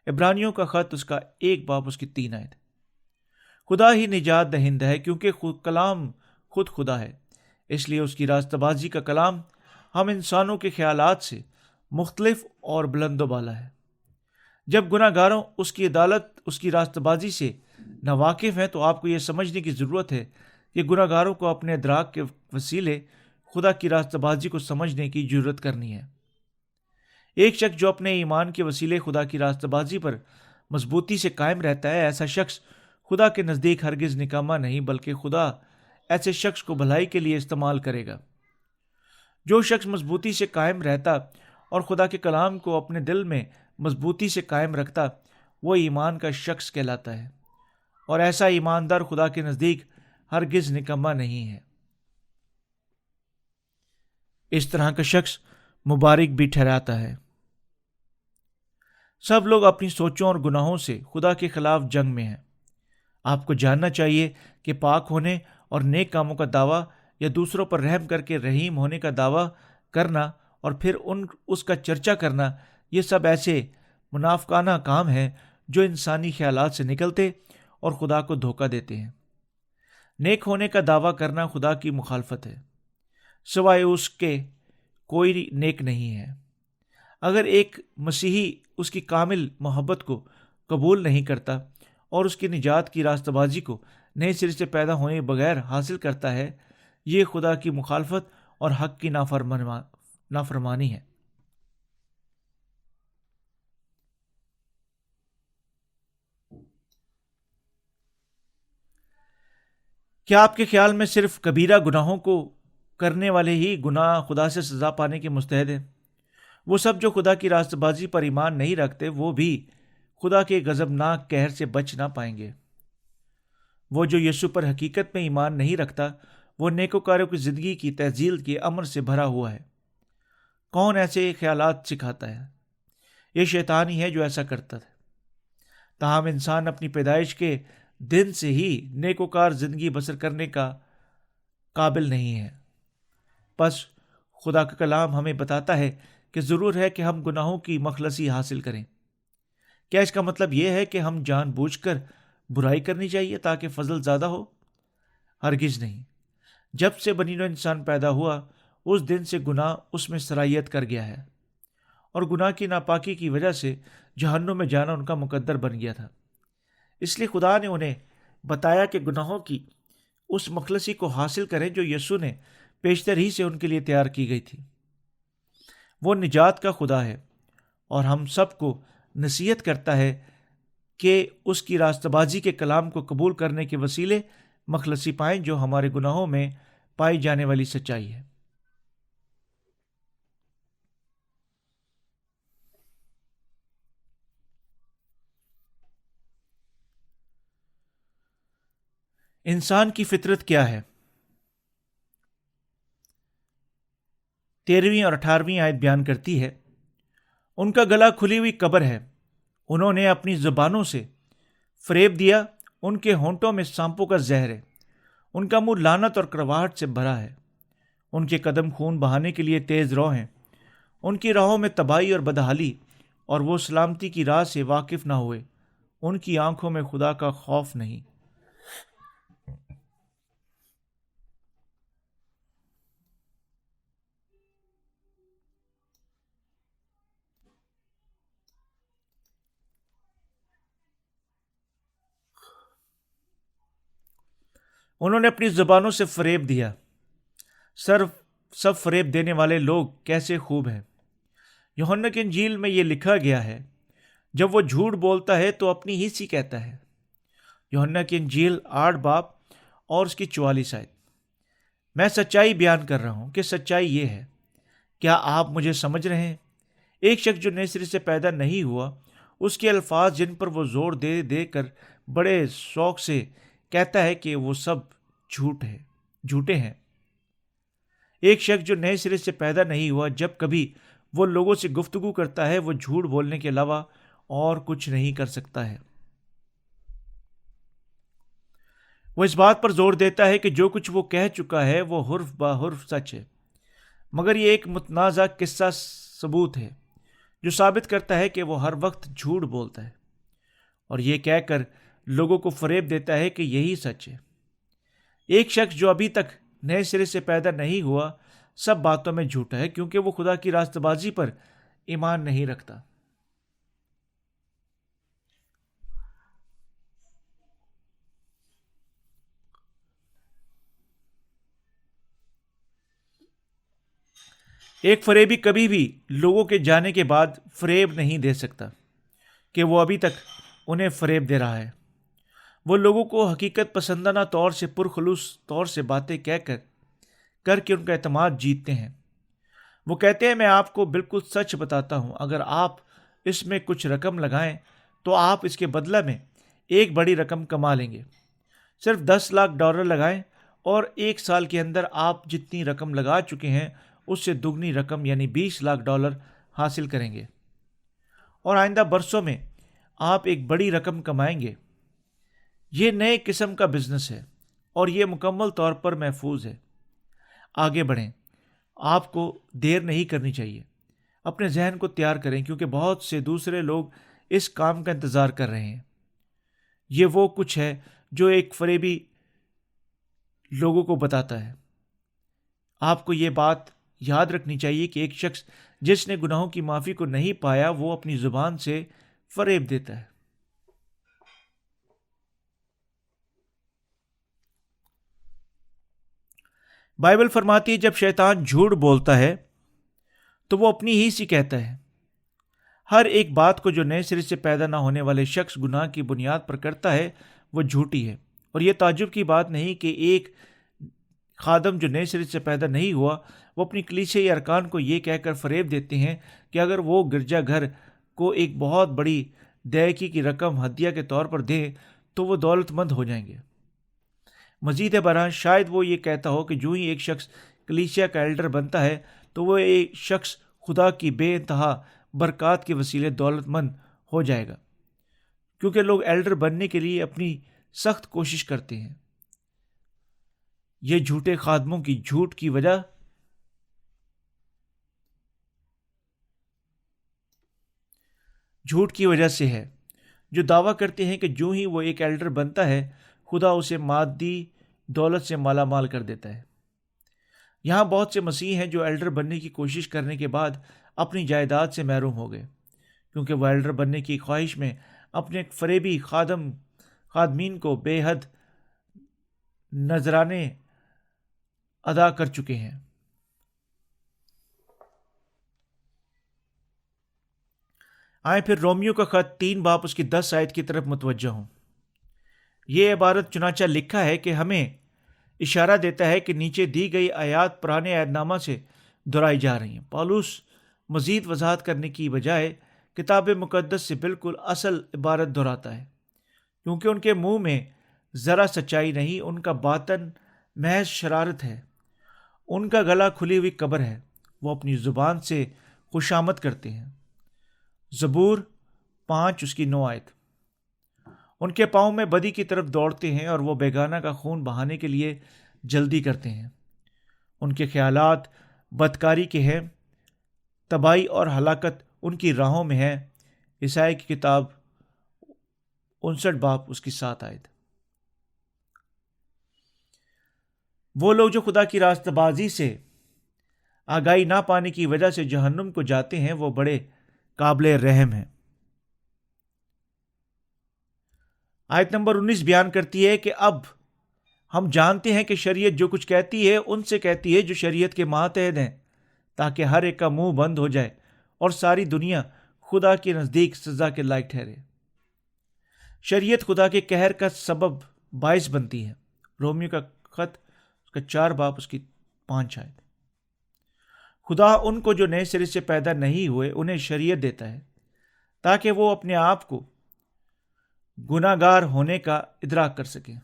عبرانیوں کا خط اس کا 1 باب اس کی 3 آیت۔ خدا ہی نجات دہندہ ہے کیونکہ کلام خود خدا ہے، اس لیے اس کی راستہ بازی کا کلام ہم انسانوں کے خیالات سے مختلف اور بلند و بالا ہے۔ جب گناہ گاروں اس کی عدالت، اس کی راستہ بازی سے ناواقف ہیں، تو آپ کو یہ سمجھنے کی ضرورت ہے کہ گناہ گاروں کو اپنے ادراک کے وسیلے خدا کی راستہ بازی کو سمجھنے کی ضرورت کرنی ہے۔ ایک شخص جو اپنے ایمان کے وسیلے خدا کی راستہ بازی پر مضبوطی سے قائم رہتا ہے، ایسا شخص خدا کے نزدیک ہرگز نکامہ نہیں، بلکہ خدا ایسے شخص کو بھلائی کے لیے استعمال کرے گا۔ جو شخص مضبوطی سے قائم رہتا اور خدا کے کلام کو اپنے دل میں مضبوطی سے قائم رکھتا، وہ ایمان کا شخص کہلاتا ہے، اور ایسا ایماندار خدا کے نزدیک ہرگز نکامہ نہیں ہے۔ اس طرح کا شخص مبارک بھی ٹھہراتا ہے۔ سب لوگ اپنی سوچوں اور گناہوں سے خدا کے خلاف جنگ میں ہیں۔ آپ کو جاننا چاہیے کہ پاک ہونے اور نیک کاموں کا دعویٰ یا دوسروں پر رحم کر کے رحیم ہونے کا دعویٰ کرنا اور پھر اس کا چرچا کرنا، یہ سب ایسے منافقانہ کام ہیں جو انسانی خیالات سے نکلتے اور خدا کو دھوکہ دیتے ہیں۔ نیک ہونے کا دعویٰ کرنا خدا کی مخالفت ہے، سوائے اس کے کوئی نیک نہیں ہے۔ اگر ایک مسیحی اس کی کامل محبت کو قبول نہیں کرتا اور اس کی نجات کی راستہ بازی کو نئے سرے سے پیدا ہونے بغیر حاصل کرتا ہے، یہ خدا کی مخالفت اور حق کی نافرمانی ہے۔ کیا آپ کے خیال میں صرف کبیرہ گناہوں کو کرنے والے ہی گناہ خدا سے سزا پانے کے مستحق ہیں؟ وہ سب جو خدا کی راستہ بازی پر ایمان نہیں رکھتے، وہ بھی خدا کے غضبناک قہر سے بچ نہ پائیں گے۔ وہ جو یسوع پر حقیقت میں ایمان نہیں رکھتا، وہ نیکوکاروں کی زندگی کی تہذیب کے امر سے بھرا ہوا ہے۔ کون ایسے خیالات سکھاتا ہے؟ یہ شیطان ہی ہے جو ایسا کرتا ہے۔ تاہم انسان اپنی پیدائش کے دن سے ہی نیکوکار زندگی بسر کرنے کا قابل نہیں ہے۔ پس خدا کا کلام ہمیں بتاتا ہے کہ ضرور ہے کہ ہم گناہوں کی مخلصی حاصل کریں۔ کیا اس کا مطلب یہ ہے کہ ہم جان بوجھ کر برائی کرنی چاہیے تاکہ فضل زیادہ ہو؟ ہرگز نہیں۔ جب سے بنی نوع انسان پیدا ہوا، اس دن سے گناہ اس میں سرایت کر گیا ہے، اور گناہ کی ناپاکی کی وجہ سے جہنم میں جانا ان کا مقدر بن گیا تھا۔ اس لیے خدا نے انہیں بتایا کہ گناہوں کی اس مخلصی کو حاصل کریں جو یسوع نے پیشتر ہی سے ان کے لیے تیار کی گئی تھی۔ وہ نجات کا خدا ہے، اور ہم سب کو نصیحت کرتا ہے کہ اس کی راستہ بازی کے کلام کو قبول کرنے کے وسیلے مخلصی پائیں جو ہمارے گناہوں میں پائی جانے والی سچائی ہے۔ انسان کی فطرت کیا ہے؟ 13ویں اور 18ویں آیت بیان کرتی ہے، ان کا گلا کھلی ہوئی قبر ہے، انہوں نے اپنی زبانوں سے فریب دیا، ان کے ہونٹوں میں سانپوں کا زہر ہے، ان کا منہ لعنت اور کڑواہٹ سے بھرا ہے، ان کے قدم خون بہانے کے لیے تیز رو ہیں، ان کی راہوں میں تباہی اور بدحالی، اور وہ سلامتی کی راہ سے واقف نہ ہوئے، ان کی آنکھوں میں خدا کا خوف نہیں۔ انہوں نے اپنی زبانوں سے فریب دیا۔ سب فریب دینے والے لوگ کیسے خوب ہیں۔ یوحنا کی انجیل میں یہ لکھا گیا ہے، جب وہ جھوٹ بولتا ہے تو اپنی ہی سی کہتا ہے۔ یوحنا کی انجیل 8 باب اور اس کی 44 آیت۔ میں سچائی بیان کر رہا ہوں کہ سچائی یہ ہے۔ کیا آپ مجھے سمجھ رہے ہیں؟ ایک شخص جو نئے سرے سے پیدا نہیں ہوا، اس کے الفاظ جن پر وہ زور دے دے کر بڑے شوق سے کہتا ہے کہ وہ سب جھوٹے ہیں۔ ایک شخص جو نئے سرے سے پیدا نہیں ہوا، جب کبھی وہ لوگوں سے گفتگو کرتا ہے، وہ جھوٹ بولنے کے علاوہ اور کچھ نہیں کر سکتا ہے۔ وہ اس بات پر زور دیتا ہے کہ جو کچھ وہ کہہ چکا ہے وہ حرف بہ حرف سچ ہے، مگر یہ ایک متنازع قصہ ثبوت ہے جو ثابت کرتا ہے کہ وہ ہر وقت جھوٹ بولتا ہے اور یہ کہہ کر لوگوں کو فریب دیتا ہے کہ یہی سچ ہے۔ ایک شخص جو ابھی تک نئے سرے سے پیدا نہیں ہوا سب باتوں میں جھوٹا ہے، کیونکہ وہ خدا کی راست بازی پر ایمان نہیں رکھتا۔ ایک فریبی کبھی بھی لوگوں کے جانے کے بعد فریب نہیں دے سکتا کہ وہ ابھی تک انہیں فریب دے رہا ہے۔ وہ لوگوں کو حقیقت پسندانہ طور سے پرخلوص طور سے باتیں کہہ کر کے ان کا اعتماد جیتتے ہیں۔ وہ کہتے ہیں میں آپ کو بالکل سچ بتاتا ہوں، اگر آپ اس میں کچھ رقم لگائیں تو آپ اس کے بدلہ میں ایک بڑی رقم کما لیں گے۔ صرف $10 لاکھ لگائیں اور 1 سال کے اندر آپ جتنی رقم لگا چکے ہیں اس سے دگنی رقم یعنی $20 لاکھ حاصل کریں گے، اور آئندہ برسوں میں آپ ایک بڑی رقم کمائیں گے۔ یہ نئے قسم کا بزنس ہے اور یہ مکمل طور پر محفوظ ہے۔ آگے بڑھیں، آپ کو دیر نہیں کرنی چاہیے۔ اپنے ذہن کو تیار کریں کیونکہ بہت سے دوسرے لوگ اس کام کا انتظار کر رہے ہیں۔ یہ وہ کچھ ہے جو ایک فریبی لوگوں کو بتاتا ہے۔ آپ کو یہ بات یاد رکھنی چاہیے کہ ایک شخص جس نے گناہوں کی معافی کو نہیں پایا وہ اپنی زبان سے فریب دیتا ہے۔ بائبل فرماتی ہے جب شیطان جھوٹ بولتا ہے تو وہ اپنی ہی سی کہتا ہے۔ ہر ایک بات کو جو نئے سرے سے پیدا نہ ہونے والے شخص گناہ کی بنیاد پر کرتا ہے وہ جھوٹی ہے، اور یہ تعجب کی بات نہیں کہ ایک خادم جو نئے سرے سے پیدا نہیں ہوا وہ اپنی کلیسیائی ارکان کو یہ کہہ کر فریب دیتے ہیں کہ اگر وہ گرجا گھر کو ایک بہت بڑی دیکی کی رقم ہدیہ کے طور پر دیں تو وہ دولت مند ہو جائیں گے۔ مزید برآں شاید وہ یہ کہتا ہو کہ جو ہی ایک شخص کلیسیا کا ایلڈر بنتا ہے تو وہ ایک شخص خدا کی بے انتہا برکات کے وسیلے دولت مند ہو جائے گا، کیونکہ لوگ ایلڈر بننے کے لیے اپنی سخت کوشش کرتے ہیں۔ یہ جھوٹے خادموں کی جھوٹ کی وجہ سے ہے، جو دعویٰ کرتے ہیں کہ جو ہی وہ ایک ایلڈر بنتا ہے خدا اسے مادی دولت سے مالا مال کر دیتا ہے۔ یہاں بہت سے مسیح ہیں جو ایلڈر بننے کی کوشش کرنے کے بعد اپنی جائیداد سے محروم ہو گئے، کیونکہ وہ ایلڈر بننے کی خواہش میں اپنے فریبی خادمین کو بے حد نذرانے ادا کر چکے ہیں۔ آئیں پھر رومیو کا خط 3:10 کی طرف متوجہ ہوں۔ یہ عبارت چنانچہ لکھا ہے کہ ہمیں اشارہ دیتا ہے کہ نیچے دی گئی آیات پرانے عہد نامہ سے دہرائی جا رہی ہیں۔ پالوس مزید وضاحت کرنے کی بجائے کتاب مقدس سے بالکل اصل عبارت دہراتا ہے، کیونکہ ان کے منہ میں ذرا سچائی نہیں، ان کا باطن محض شرارت ہے، ان کا گلا کھلی ہوئی قبر ہے، وہ اپنی زبان سے خوشامد کرتے ہیں۔ زبور 5:9۔ ان کے پاؤں میں بدی کی طرف دوڑتے ہیں اور وہ بیگانہ کا خون بہانے کے لیے جلدی کرتے ہیں۔ ان کے خیالات بدکاری کے ہیں، تباہی اور ہلاکت ان کی راہوں میں ہے۔ عیسائی کی کتاب 59:7۔ وہ لوگ جو خدا کی راست بازی سے آگاہی نہ پانے کی وجہ سے جہنم کو جاتے ہیں وہ بڑے قابل رحم ہیں۔ آیت نمبر 19 بیان کرتی ہے کہ اب ہم جانتے ہیں کہ شریعت جو کچھ کہتی ہے ان سے کہتی ہے جو شریعت کے ماتحت ہیں، تاکہ ہر ایک کا منہ بند ہو جائے اور ساری دنیا خدا کے نزدیک سزا کے لائق ٹھہرے۔ شریعت خدا کے قہر کا سبب باعث بنتی ہے۔ رومیو کا خط 4:5۔ خدا ان کو جو نئے سرے سے پیدا نہیں ہوئے انہیں شریعت دیتا ہے تاکہ وہ اپنے آپ کو گناہ گار ہونے کا ادراک کر سکیں۔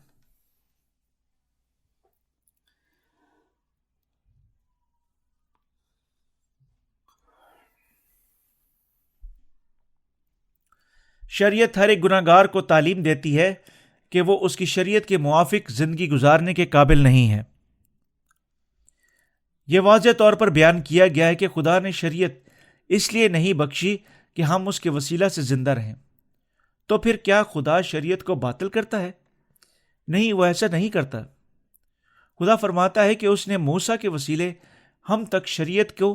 شریعت ہر ایک گناہ گار کو تعلیم دیتی ہے کہ وہ اس کی شریعت کے موافق زندگی گزارنے کے قابل نہیں ہے۔ یہ واضح طور پر بیان کیا گیا ہے کہ خدا نے شریعت اس لیے نہیں بخشی کہ ہم اس کے وسیلہ سے زندہ رہیں۔ تو پھر کیا خدا شریعت کو باطل کرتا ہے؟ نہیں، وہ ایسا نہیں کرتا۔ خدا فرماتا ہے کہ اس نے موسیٰ کے وسیلے ہم تک شریعت کو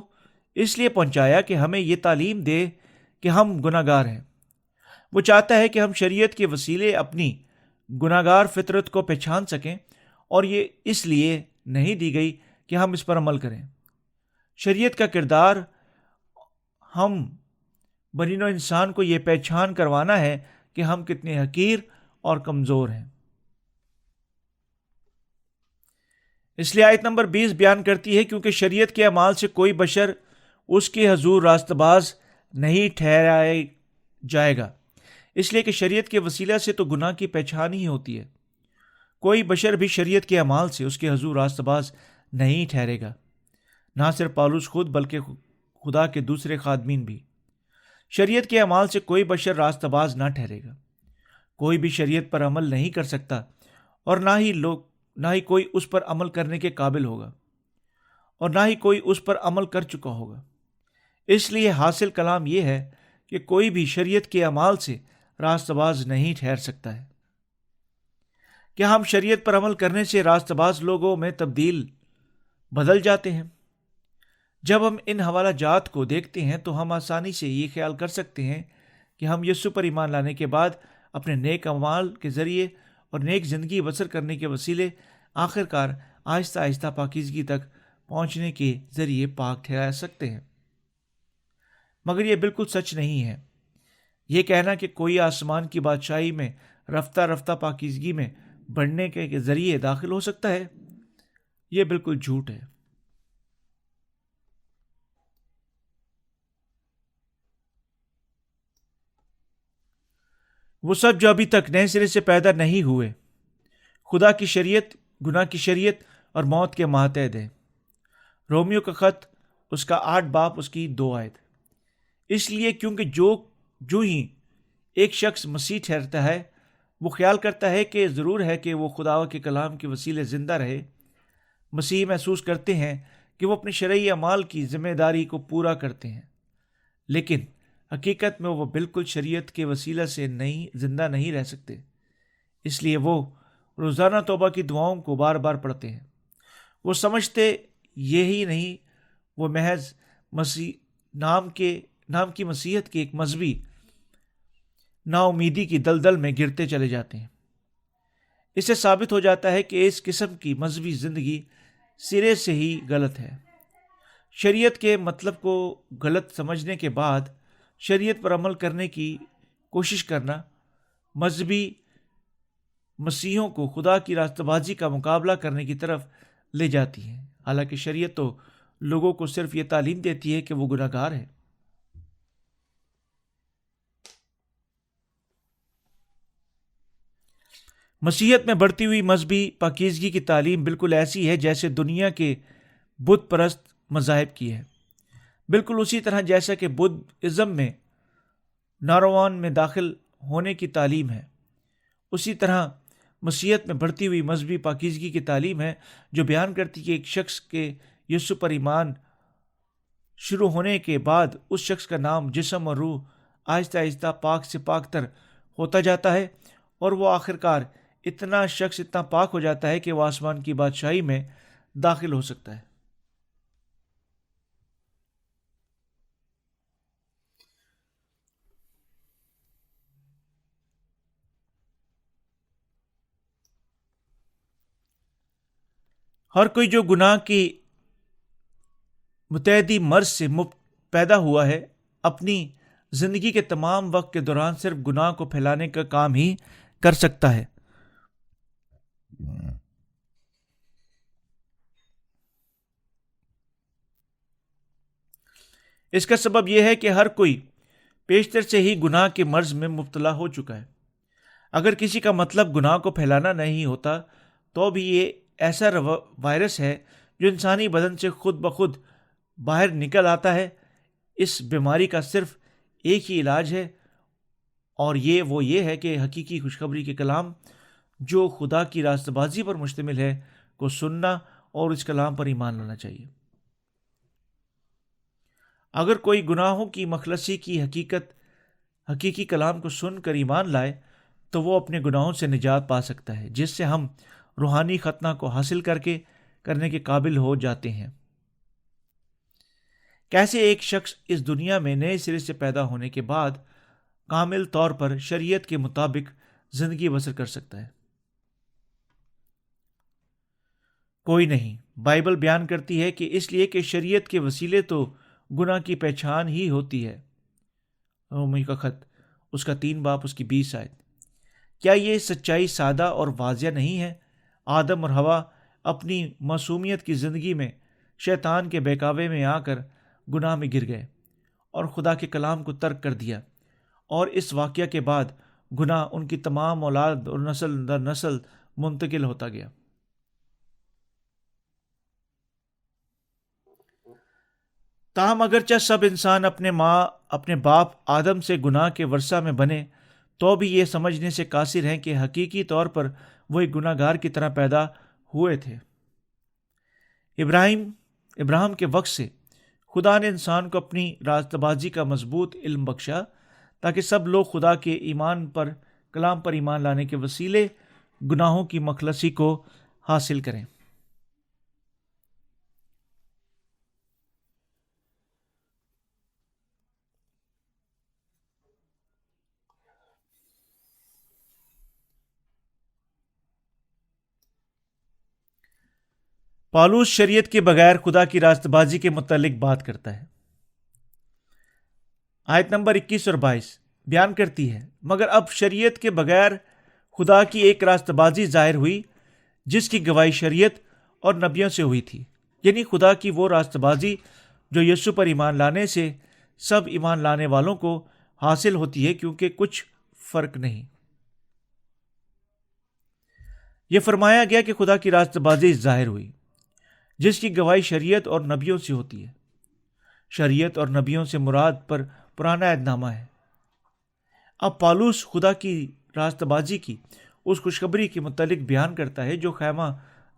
اس لیے پہنچایا کہ ہمیں یہ تعلیم دے کہ ہم گناہ گار ہیں۔ وہ چاہتا ہے کہ ہم شریعت کے وسیلے اپنی گناہ گار فطرت کو پہچان سکیں، اور یہ اس لیے نہیں دی گئی کہ ہم اس پر عمل کریں۔ شریعت کا کردار ہم بنی نوع انسان کو یہ پہچان کروانا ہے کہ ہم کتنے حقیر اور کمزور ہیں۔ اس لیے آیت نمبر 20 بیان کرتی ہے، کیونکہ شریعت کے اعمال سے کوئی بشر اس کے حضور راست باز نہیں ٹھہرایا جائے گا، اس لیے کہ شریعت کے وسیلہ سے تو گناہ کی پہچان ہی ہوتی ہے۔ کوئی بشر بھی شریعت کے اعمال سے اس کے حضور راست باز نہیں ٹھہرے گا، نہ صرف پالوس خود بلکہ خدا کے دوسرے خادمین بھی۔ شریعت کے اعمال سے کوئی بشر راست باز نہ ٹھہرے گا۔ کوئی بھی شریعت پر عمل نہیں کر سکتا، اور نہ ہی کوئی اس پر عمل کرنے کے قابل ہوگا، اور نہ ہی کوئی اس پر عمل کر چکا ہوگا۔ اس لیے حاصل کلام یہ ہے کہ کوئی بھی شریعت کے اعمال سے راست باز نہیں ٹھہر سکتا ہے۔ کیا ہم شریعت پر عمل کرنے سے راست باز لوگوں میں تبدیل بدل جاتے ہیں؟ جب ہم ان حوالہ جات کو دیکھتے ہیں تو ہم آسانی سے یہ خیال کر سکتے ہیں کہ ہم یسوع پر ایمان لانے کے بعد اپنے نیک اعمال کے ذریعے اور نیک زندگی بسر کرنے کے وسیلے آخر کار آہستہ آہستہ پاکیزگی تک پہنچنے کے ذریعے پاک ٹھہرا سکتے ہیں۔ مگر یہ بالکل سچ نہیں ہے۔ یہ کہنا کہ کوئی آسمان کی بادشاہی میں رفتہ رفتہ پاکیزگی میں بڑھنے کے ذریعے داخل ہو سکتا ہے، یہ بالکل جھوٹ ہے۔ وہ سب جو ابھی تک نئے سرے سے پیدا نہیں ہوئے، خدا کی شریعت، گناہ کی شریعت اور موت کے ماتحت ہے۔ رومیو کا خط اس کا 8 باب اس کی 2 آیت۔ اس لیے کیونکہ جو ہی ایک شخص مسیح ٹھہرتا ہے، وہ خیال کرتا ہے کہ ضرور ہے کہ وہ خدا کے کلام کے وسیلے زندہ رہے۔ مسیح محسوس کرتے ہیں کہ وہ اپنے شرعی اعمال کی ذمہ داری کو پورا کرتے ہیں، لیکن حقیقت میں وہ بالکل شریعت کے وسیلہ سے زندہ نہیں رہ سکتے۔ اس لیے وہ روزانہ توبہ کی دعاؤں کو بار بار پڑھتے ہیں۔ وہ سمجھتے یہی نہیں، وہ محض نام کی مسیحت کے ایک مذہبی نا امیدی کی دلدل میں گرتے چلے جاتے ہیں۔ اس سے ثابت ہو جاتا ہے کہ اس قسم کی مذہبی زندگی سرے سے ہی غلط ہے۔ شریعت کے مطلب کو غلط سمجھنے کے بعد شریعت پر عمل کرنے کی کوشش کرنا مذہبی مسیحوں کو خدا کی راستہ بازی کا مقابلہ کرنے کی طرف لے جاتی ہے، حالانکہ شریعت تو لوگوں کو صرف یہ تعلیم دیتی ہے کہ وہ گناہ گار ہے۔ مسیحیت میں بڑھتی ہوئی مذہبی پاکیزگی کی تعلیم بالکل ایسی ہے جیسے دنیا کے بت پرست مذاہب کی ہے، بالکل اسی طرح جیسا کہ بدھ ازم میں ناروان میں داخل ہونے کی تعلیم ہے، اسی طرح مسیحیت میں بڑھتی ہوئی مذہبی پاکیزگی کی تعلیم ہے جو بیان کرتی ہے کہ ایک شخص کے یسوع پر ایمان شروع ہونے کے بعد اس شخص کا نام، جسم اور روح آہستہ آہستہ پاک سے پاک تر ہوتا جاتا ہے، اور وہ آخر کار اتنا پاک ہو جاتا ہے کہ وہ آسمان کی بادشاہی میں داخل ہو سکتا ہے۔ ہر کوئی جو گناہ کی متعدی مرض سے پیدا ہوا ہے، اپنی زندگی کے تمام وقت کے دوران صرف گناہ کو پھیلانے کا کام ہی کر سکتا ہے۔ اس کا سبب یہ ہے کہ ہر کوئی پیشتر سے ہی گناہ کے مرض میں مبتلا ہو چکا ہے۔ اگر کسی کا مطلب گناہ کو پھیلانا نہیں ہوتا تو بھی یہ ایسا وائرس ہے جو انسانی بدن سے خود بخود باہر نکل آتا ہے۔ اس بیماری کا صرف ایک ہی علاج ہے، اور یہ ہے کہ حقیقی خوشخبری کے کلام جو خدا کی راست بازی پر مشتمل ہے کو سننا اور اس کلام پر ایمان لانا چاہیے۔ اگر کوئی گناہوں کی مخلصی کی حقیقی کلام کو سن کر ایمان لائے تو وہ اپنے گناہوں سے نجات پا سکتا ہے، جس سے ہم روحانی ختنہ کو حاصل کرنے کے قابل ہو جاتے ہیں۔ کیسے ایک شخص اس دنیا میں نئے سرے سے پیدا ہونے کے بعد کامل طور پر شریعت کے مطابق زندگی بسر کر سکتا ہے؟ کوئی نہیں۔ بائبل بیان کرتی ہے کہ اس لیے کہ شریعت کے وسیلے تو گناہ کی پہچان ہی ہوتی ہے۔ رومی کا خط اس کا 3 باب اس کی 20 آیت۔ کیا یہ سچائی سادہ اور واضح نہیں ہے؟ آدم اور حوا اپنی معصومیت کی زندگی میں شیطان کے بہکاوے میں آ کر گناہ میں گر گئے اور خدا کے کلام کو ترک کر دیا، اور اس واقعہ کے بعد گناہ ان کی تمام اولاد اور نسل در نسل منتقل ہوتا گیا۔ تاہم اگرچہ سب انسان اپنے باپ آدم سے گناہ کے ورثہ میں بنے، تو بھی یہ سمجھنے سے قاصر ہیں کہ حقیقی طور پر وہ ایک گناہ گار کی طرح پیدا ہوئے تھے۔ ابراہیم کے وقت سے خدا نے انسان کو اپنی راست بازی کا مضبوط علم بخشا تاکہ سب لوگ خدا کے کلام پر ایمان لانے کے وسیلے گناہوں کی مخلصی کو حاصل کریں۔ پالوس شریعت کے بغیر خدا کی راست بازی کے متعلق بات کرتا ہے۔ آیت نمبر 21 اور 22 بیان کرتی ہے، مگر اب شریعت کے بغیر خدا کی ایک راست بازی ظاہر ہوئی جس کی گواہی شریعت اور نبیوں سے ہوئی تھی، یعنی خدا کی وہ راست بازی جو یسوع پر ایمان لانے سے سب ایمان لانے والوں کو حاصل ہوتی ہے، کیونکہ کچھ فرق نہیں۔ یہ فرمایا گیا کہ خدا کی راست بازی ظاہر ہوئی جس کی گواہی شریعت اور نبیوں سے ہوتی ہے۔ شریعت اور نبیوں سے مراد پر پرانا عہد نامہ ہے۔ اب پالوس خدا کی راست بازی کی اس خوشخبری کے متعلق بیان کرتا ہے جو خیمہ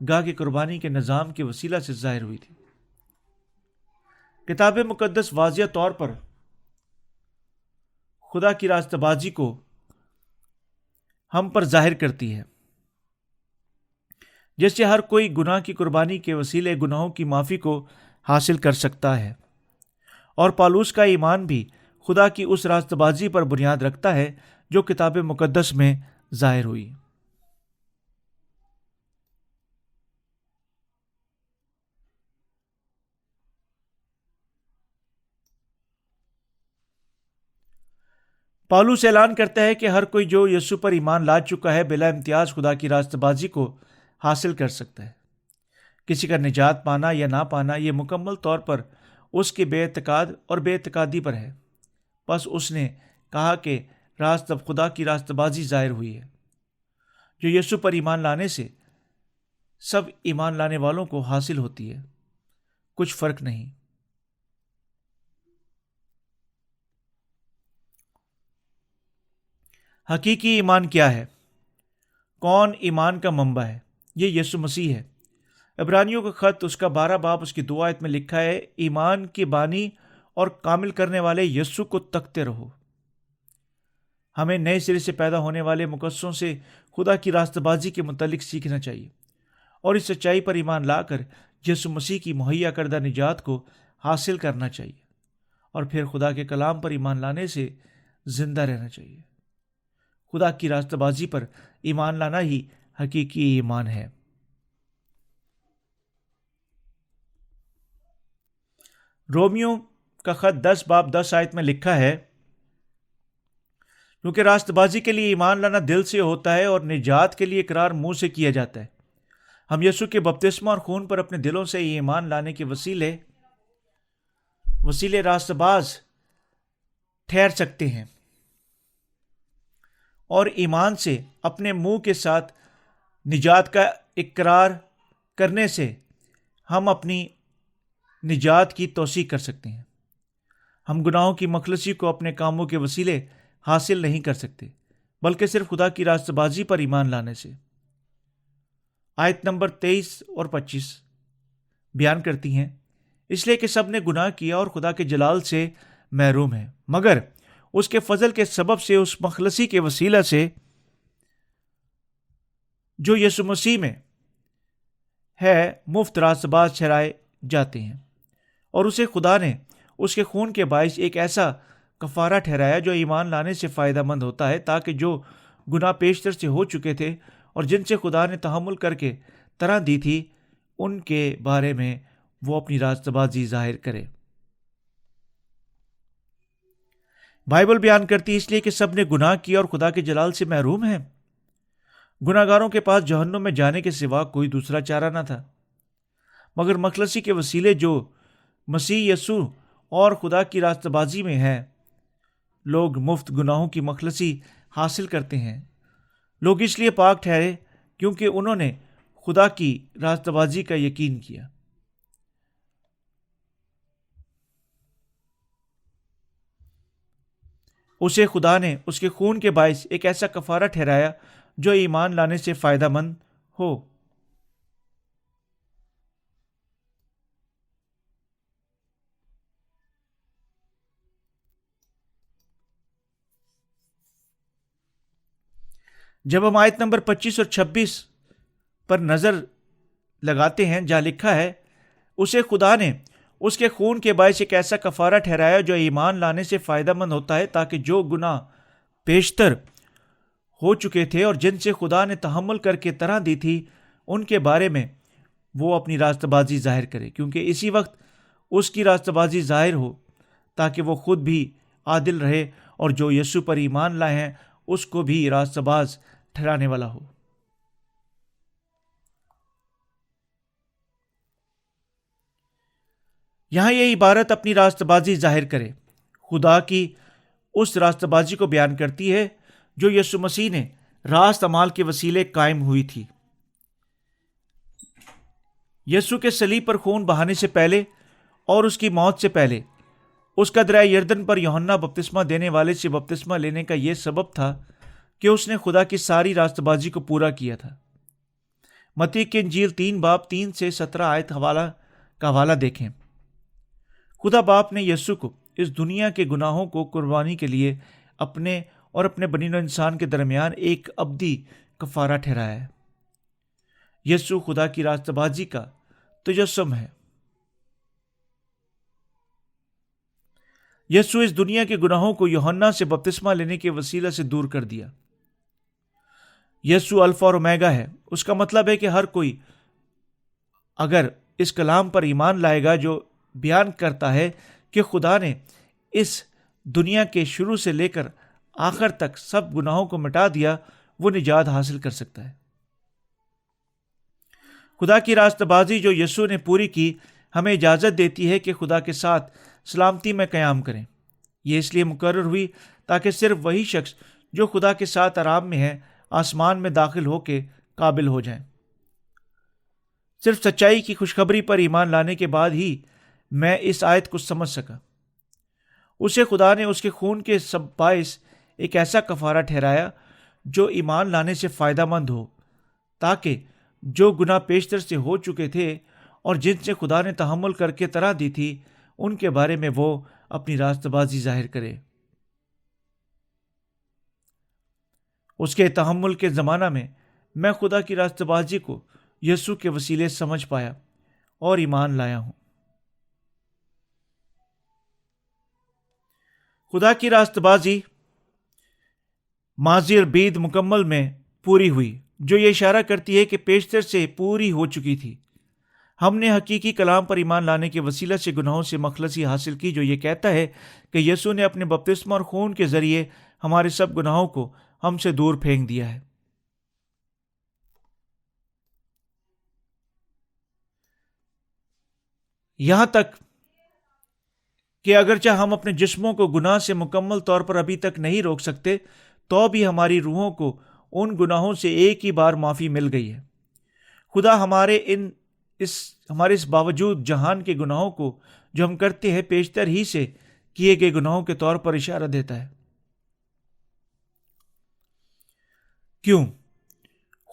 گاہ کی قربانی کے نظام کے وسیلہ سے ظاہر ہوئی تھی۔ کتاب مقدس واضح طور پر خدا کی راست بازی کو ہم پر ظاہر کرتی ہے، جس سے ہر کوئی گناہ کی قربانی کے وسیلے گناہوں کی معافی کو حاصل کر سکتا ہے، اور پالوس کا ایمان بھی خدا کی اس راست بازی پر بنیاد رکھتا ہے جو کتاب مقدس میں ظاہر ہوئی۔ پالوس اعلان کرتا ہے کہ ہر کوئی جو یسوع پر ایمان لا چکا ہے بلا امتیاز خدا کی راست بازی کو حاصل کر سکتا ہے۔ کسی کا نجات پانا یا نہ پانا یہ مکمل طور پر اس کے بے اعتقاد اور بے اعتقادی پر ہے۔ بس اس نے کہا کہ خدا کی راست بازی ظاہر ہوئی ہے جو یسوع پر ایمان لانے سے سب ایمان لانے والوں کو حاصل ہوتی ہے، کچھ فرق نہیں۔ حقیقی ایمان کیا ہے؟ کون ایمان کا منبع ہے؟ یہ یسوع مسیح ہے۔ عبرانیوں کا خط اس کا 12 باب اس کی 2 آیت میں لکھا ہے، ایمان کے بانی اور کامل کرنے والے یسوع کو تکتے رہو۔ ہمیں نئے سرے سے پیدا ہونے والے مقدسوں سے خدا کی راست بازی کے متعلق سیکھنا چاہیے اور اس سچائی پر ایمان لا کر یسوع مسیح کی مہیا کردہ نجات کو حاصل کرنا چاہیے، اور پھر خدا کے کلام پر ایمان لانے سے زندہ رہنا چاہیے۔ خدا کی راست بازی پر ایمان لانا ہی حقیقی ایمان ہے۔ رومیوں کا خط 10 باب 10 آیت میں لکھا ہے، کیونکہ راست بازی کے لیے ایمان لانا دل سے ہوتا ہے اور نجات کے لیے اقرار منہ سے کیا جاتا ہے۔ ہم یسوع کے بپتسمہ اور خون پر اپنے دلوں سے ایمان لانے کے وسیلے راست باز ٹھہر سکتے ہیں، اور ایمان سے اپنے منہ کے ساتھ نجات کا اقرار کرنے سے ہم اپنی نجات کی توثیق کر سکتے ہیں۔ ہم گناہوں کی مخلصی کو اپنے کاموں کے وسیلے حاصل نہیں کر سکتے، بلکہ صرف خدا کی راست بازی پر ایمان لانے سے۔ آیت نمبر 23 اور 25 بیان کرتی ہیں، اس لیے کہ سب نے گناہ کیا اور خدا کے جلال سے محروم ہیں، مگر اس کے فضل کے سبب سے اس مخلصی کے وسیلہ سے جو یسوع مسیح میں ہے مفت راست باز ٹھہرائے جاتے ہیں، اور اسے خدا نے اس کے خون کے باعث ایک ایسا کفارہ ٹھہرایا جو ایمان لانے سے فائدہ مند ہوتا ہے، تاکہ جو گناہ پیشتر سے ہو چکے تھے اور جن سے خدا نے تحمل کر کے طرح دی تھی، ان کے بارے میں وہ اپنی راست بازی ظاہر کرے۔ بائبل بیان کرتی ہے اس لیے کہ سب نے گناہ کیا اور خدا کے جلال سے محروم ہیں۔ گناہ گاروں کے پاس جہنم میں جانے کے سوا کوئی دوسرا چارہ نہ تھا، مگر مخلصی کے وسیلے جو مسیح یسوع اور خدا کی راست بازی میں ہے، لوگ مفت گناہوں کی مخلصی حاصل کرتے ہیں۔ لوگ اس لیے پاک ٹھہرے کیونکہ انہوں نے خدا کی راست بازی کا یقین کیا۔ اسے خدا نے اس کے خون کے باعث ایک ایسا کفارہ ٹھہرایا جو ایمان لانے سے فائدہ مند ہو۔ جب ہم آیت نمبر 25 اور 26 پر نظر لگاتے ہیں، جہاں لکھا ہے، اسے خدا نے اس کے خون کے باعث ایک ایسا کفارہ ٹھہرایا جو ایمان لانے سے فائدہ مند ہوتا ہے، تاکہ جو گناہ پیشتر ہو چکے تھے اور جن سے خدا نے تحمل کر کے طرح دی تھی، ان کے بارے میں وہ اپنی راست بازی ظاہر کرے، کیونکہ اسی وقت اس کی راست بازی ظاہر ہو تاکہ وہ خود بھی عادل رہے اور جو یسوع پر ایمان لائے ہیں اس کو بھی راست باز ٹھہرانے والا ہو۔ یہاں یہ عبارت اپنی راست بازی ظاہر کرے خدا کی اس راست بازی کو بیان کرتی ہے جو یسوع مسیح نے راست اعمال کے وسیلے قائم ہوئی تھی۔ یسوع کے صلیب پر خون بہانے سے پہلے اور اس کی موت سے پہلے اس کا دریا یردن پر یوحنا بپتسمہ دینے والے سے بپتسمہ لینے کا یہ سبب تھا کہ اس نے خدا کی ساری راست بازی کو پورا کیا تھا۔ متی کی انجیل 3 باب 3 سے 17 آیت کا حوالہ دیکھیں۔ خدا باپ نے یسوع کو اس دنیا کے گناہوں کو قربانی کے لیے اپنے اور اپنے بنی نوع انسان کے درمیان ایک ابدی کفارہ ٹھہرایا ہے۔ یسوع خدا کی راست بازی کا تجسم ہے۔ یسوع اس دنیا کے گناہوں کو یوحنا سے بپتسمہ لینے کے وسیلہ سے دور کر دیا۔ یسوع الفا اور اومیگا ہے۔ اس کا مطلب ہے کہ ہر کوئی اگر اس کلام پر ایمان لائے گا جو بیان کرتا ہے کہ خدا نے اس دنیا کے شروع سے لے کر آخر تک سب گناہوں کو مٹا دیا، وہ نجات حاصل کر سکتا ہے۔ خدا کی راست بازی جو یسوع نے پوری کی ہمیں اجازت دیتی ہے کہ خدا کے ساتھ سلامتی میں قیام کریں۔ یہ اس لیے مقرر ہوئی تاکہ صرف وہی شخص جو خدا کے ساتھ آرام میں ہے آسمان میں داخل ہو کے قابل ہو جائیں۔ صرف سچائی کی خوشخبری پر ایمان لانے کے بعد ہی میں اس آیت کو سمجھ سکا۔ اسے خدا نے اس کے خون کے سب باعث ایک ایسا کفارہ ٹھہرایا جو ایمان لانے سے فائدہ مند ہو، تاکہ جو گناہ پیشتر سے ہو چکے تھے اور جن سے خدا نے تحمل کر کے طرح دی تھی، ان کے بارے میں وہ اپنی راست بازی ظاہر کرے۔ اس کے تحمل کے زمانہ میں خدا کی راست بازی کو یسوع کے وسیلے سمجھ پایا اور ایمان لایا ہوں۔ خدا کی راست بازی ماضی اور بعد مکمل میں پوری ہوئی، جو یہ اشارہ کرتی ہے کہ پیشتر سے پوری ہو چکی تھی۔ ہم نے حقیقی کلام پر ایمان لانے کے وسیلہ سے گناہوں سے مخلصی حاصل کی، جو یہ کہتا ہے کہ یسوع نے اپنے بپتسمہ اور خون کے ذریعے ہمارے سب گناہوں کو ہم سے دور پھینک دیا ہے۔ یہاں تک کہ اگرچہ ہم اپنے جسموں کو گناہ سے مکمل طور پر ابھی تک نہیں روک سکتے، تو بھی ہماری روحوں کو ان گناہوں سے ایک ہی بار معافی مل گئی ہے۔ خدا ہمارے اس باوجود جہان کے گناہوں کو جو ہم کرتے ہیں پیشتر ہی سے کیے گئے گناہوں کے طور پر اشارہ دیتا ہے۔ کیوں؟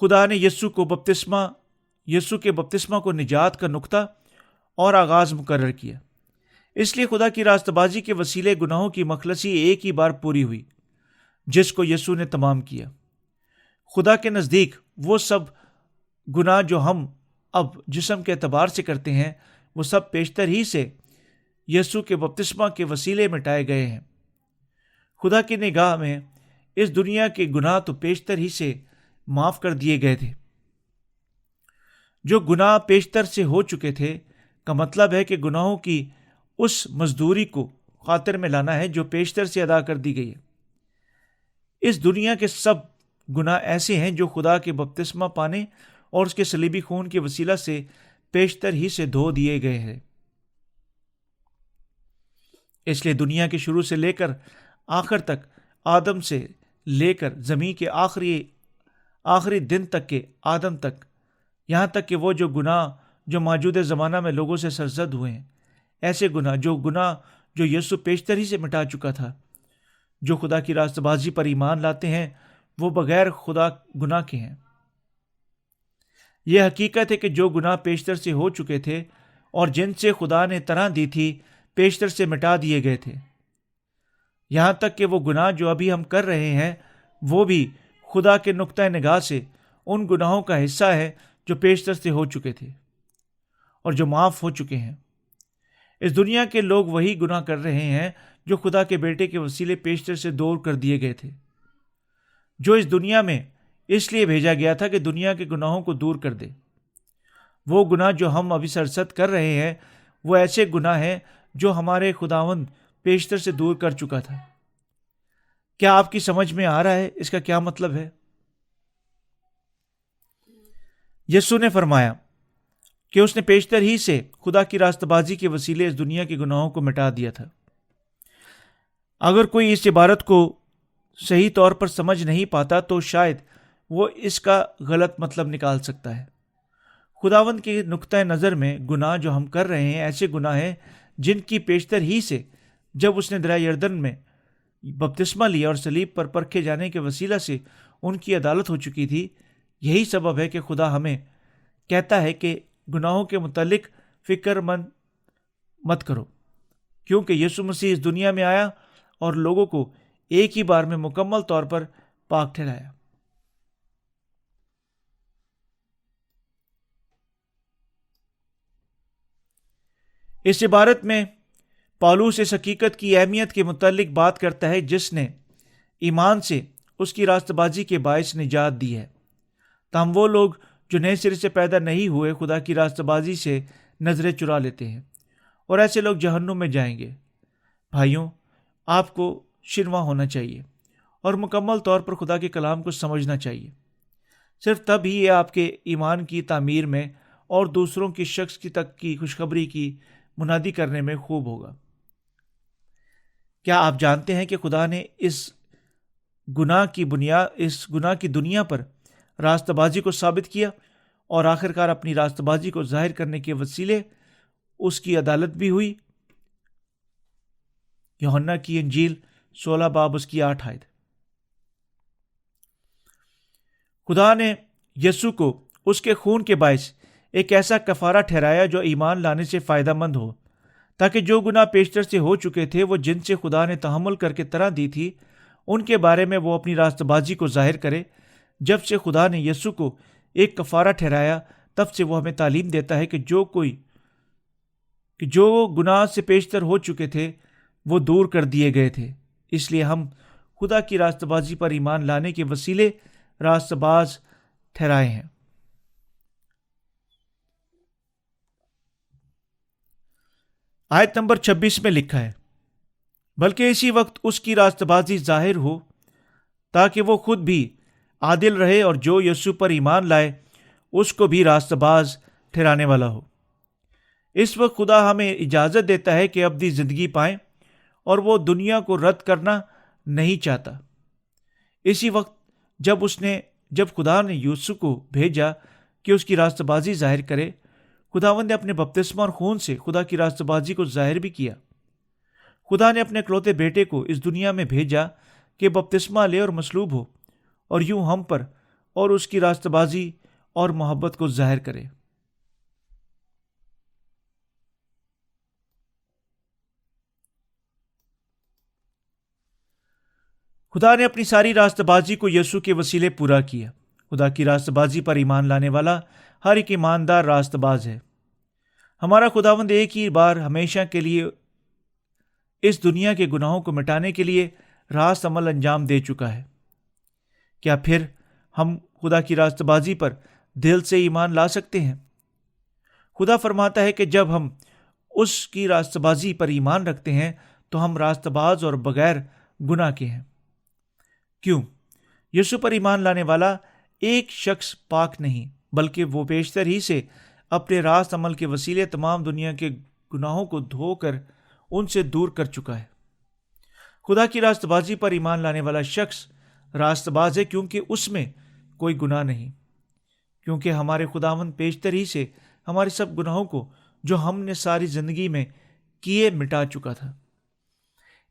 خدا نے یسوع کو بپتسمہ یسوع کے بپتسمہ کو نجات کا نقطہ اور آغاز مقرر کیا۔ اس لیے خدا کی راستہ بازی کے وسیلے گناہوں کی مخلصی ایک ہی بار پوری ہوئی جس کو یسوع نے تمام کیا۔ خدا کے نزدیک وہ سب گناہ جو ہم اب جسم کے اعتبار سے کرتے ہیں وہ سب پیشتر ہی سے یسوع کے بپتسمہ کے وسیلے مٹائے گئے ہیں۔ خدا کی نگاہ میں اس دنیا کے گناہ تو پیشتر ہی سے معاف کر دیے گئے تھے۔ جو گناہ پیشتر سے ہو چکے تھے کا مطلب ہے کہ گناہوں کی اس مزدوری کو خاطر میں لانا ہے جو پیشتر سے ادا کر دی گئی ہے۔ اس دنیا کے سب گناہ ایسے ہیں جو خدا کے بپتسمہ پانے اور اس کے صلیبی خون کے وسیلہ سے پیشتر ہی سے دھو دیے گئے ہیں۔ اس لیے دنیا کے شروع سے لے کر آخر تک، آدم سے لے کر زمین کے آخری دن تک کے آدم تک، یہاں تک کہ وہ جو گناہ جو موجودہ زمانہ میں لوگوں سے سرزد ہوئے ہیں، ایسے گناہ جو یسوع پیشتر ہی سے مٹا چکا تھا، جو خدا کی راستہ بازی پر ایمان لاتے ہیں وہ بغیر خدا گناہ کے ہیں۔ یہ حقیقت ہے کہ جو گناہ پیشتر سے ہو چکے تھے اور جن سے خدا نے طرح دی تھی پیشتر سے مٹا دیے گئے تھے، یہاں تک کہ وہ گناہ جو ابھی ہم کر رہے ہیں وہ بھی خدا کے نقطۂ نگاہ سے ان گناہوں کا حصہ ہے جو پیشتر سے ہو چکے تھے اور جو معاف ہو چکے ہیں۔ اس دنیا کے لوگ وہی گناہ کر رہے ہیں جو خدا کے بیٹے کے وسیلے پیشتر سے دور کر دیے گئے تھے، جو اس دنیا میں اس لیے بھیجا گیا تھا کہ دنیا کے گناہوں کو دور کر دے۔ وہ گناہ جو ہم ابھی سرزد کر رہے ہیں وہ ایسے گناہ ہیں جو ہمارے خداوند پیشتر سے دور کر چکا تھا۔ کیا آپ کی سمجھ میں آ رہا ہے اس کا کیا مطلب ہے؟ یسوع نے فرمایا کہ اس نے پیشتر ہی سے خدا کی راستہ بازی کے وسیلے اس دنیا کے گناہوں کو مٹا دیا تھا۔ اگر کوئی اس عبارت کو صحیح طور پر سمجھ نہیں پاتا تو شاید وہ اس کا غلط مطلب نکال سکتا ہے۔ خداوند کے نقطۂ نظر میں گناہ جو ہم کر رہے ہیں ایسے گناہ ہیں جن کی پیشتر ہی سے جب اس نے دریا یردن میں بپتسمہ لیا اور صلیب پر پرکھے جانے کے وسیلہ سے ان کی عدالت ہو چکی تھی۔ یہی سبب ہے کہ خدا ہمیں کہتا ہے کہ گناہوں کے متعلق فکر مند مت کرو، کیونکہ یسوع مسیح اس دنیا میں آیا اور لوگوں کو ایک ہی بار میں مکمل طور پر پاک ٹھہرایا۔ اس عبارت میں پالوس اس حقیقت کی اہمیت کے متعلق بات کرتا ہے جس نے ایمان سے اس کی راستہ بازی کے باعث نجات دی ہے، تاہم وہ لوگ جو نئے سرے سے پیدا نہیں ہوئے خدا کی راستہ بازی سے نظریں چرا لیتے ہیں، اور ایسے لوگ جہنم میں جائیں گے۔ بھائیوں، آپ کو شنوا ہونا چاہیے اور مکمل طور پر خدا کے کلام کو سمجھنا چاہیے۔ صرف تب ہی یہ آپ کے ایمان کی تعمیر میں اور دوسروں کی شخص کی تک کی خوشخبری کی منادی کرنے میں خوب ہوگا۔ کیا آپ جانتے ہیں کہ خدا نے اس گناہ کی دنیا پر راستہ بازی کو ثابت کیا اور آخرکار اپنی راستہ بازی کو ظاہر کرنے کے وسیلے اس کی عدالت بھی ہوئی؟ یوحنا کی انجیل 16 باب اس کی 8 آیت۔ خدا نے یسوع کو اس کے خون کے باعث ایک ایسا کفارہ ٹھہرایا جو ایمان لانے سے فائدہ مند ہو، تاکہ جو گناہ پیشتر سے ہو چکے تھے وہ جن سے خدا نے تحمل کر کے طرح دی تھی ان کے بارے میں وہ اپنی راستہ بازی کو ظاہر کرے۔ جب سے خدا نے یسوع کو ایک کفارہ ٹھہرایا تب سے وہ ہمیں تعلیم دیتا ہے کہ جو گناہ سے پیشتر ہو چکے تھے وہ دور کر دیے گئے تھے۔ اس لیے ہم خدا کی راستہ بازی پر ایمان لانے کے وسیلے راستہ باز ٹھہرائے ہیں۔ آیت نمبر 26 میں لکھا ہے، بلکہ اسی وقت اس کی راستہ بازی ظاہر ہو تاکہ وہ خود بھی عادل رہے اور جو یسوع پر ایمان لائے اس کو بھی راستہ باز ٹھہرانے والا ہو۔ اس وقت خدا ہمیں اجازت دیتا ہے کہ ابدی زندگی پائیں اور وہ دنیا کو رد کرنا نہیں چاہتا۔ اسی وقت جب خدا نے یسوع کو بھیجا کہ اس کی راستہ بازی ظاہر کرے، خداوند نے اپنے بپتسمہ اور خون سے خدا کی راستہ بازی کو ظاہر بھی کیا۔ خدا نے اپنے اکلوتے بیٹے کو اس دنیا میں بھیجا کہ بپتسمہ لے اور مصلوب ہو اور یوں ہم پر اور اس کی راستہ بازی اور محبت کو ظاہر کرے۔ خدا نے اپنی ساری راست بازی کو یسوع کے وسیلے پورا کیا۔ خدا کی راست بازی پر ایمان لانے والا ہر ایک ایماندار راست باز ہے۔ ہمارا خداوند ایک ہی بار ہمیشہ کے لیے اس دنیا کے گناہوں کو مٹانے کے لیے راست عمل انجام دے چکا ہے۔ کیا پھر ہم خدا کی راست بازی پر دل سے ایمان لا سکتے ہیں؟ خدا فرماتا ہے کہ جب ہم اس کی راست بازی پر ایمان رکھتے ہیں تو ہم راست باز اور بغیر گناہ کے ہیں۔ کیوں؟ یسوع پر ایمان لانے والا ایک شخص پاک نہیں، بلکہ وہ بیشتر ہی سے اپنے راست عمل کے وسیلے تمام دنیا کے گناہوں کو دھو کر ان سے دور کر چکا ہے۔ خدا کی راست بازی پر ایمان لانے والا شخص راست باز ہے کیونکہ اس میں کوئی گناہ نہیں، کیونکہ ہمارے خداوند بیشتر ہی سے ہمارے سب گناہوں کو جو ہم نے ساری زندگی میں کیے مٹا چکا تھا۔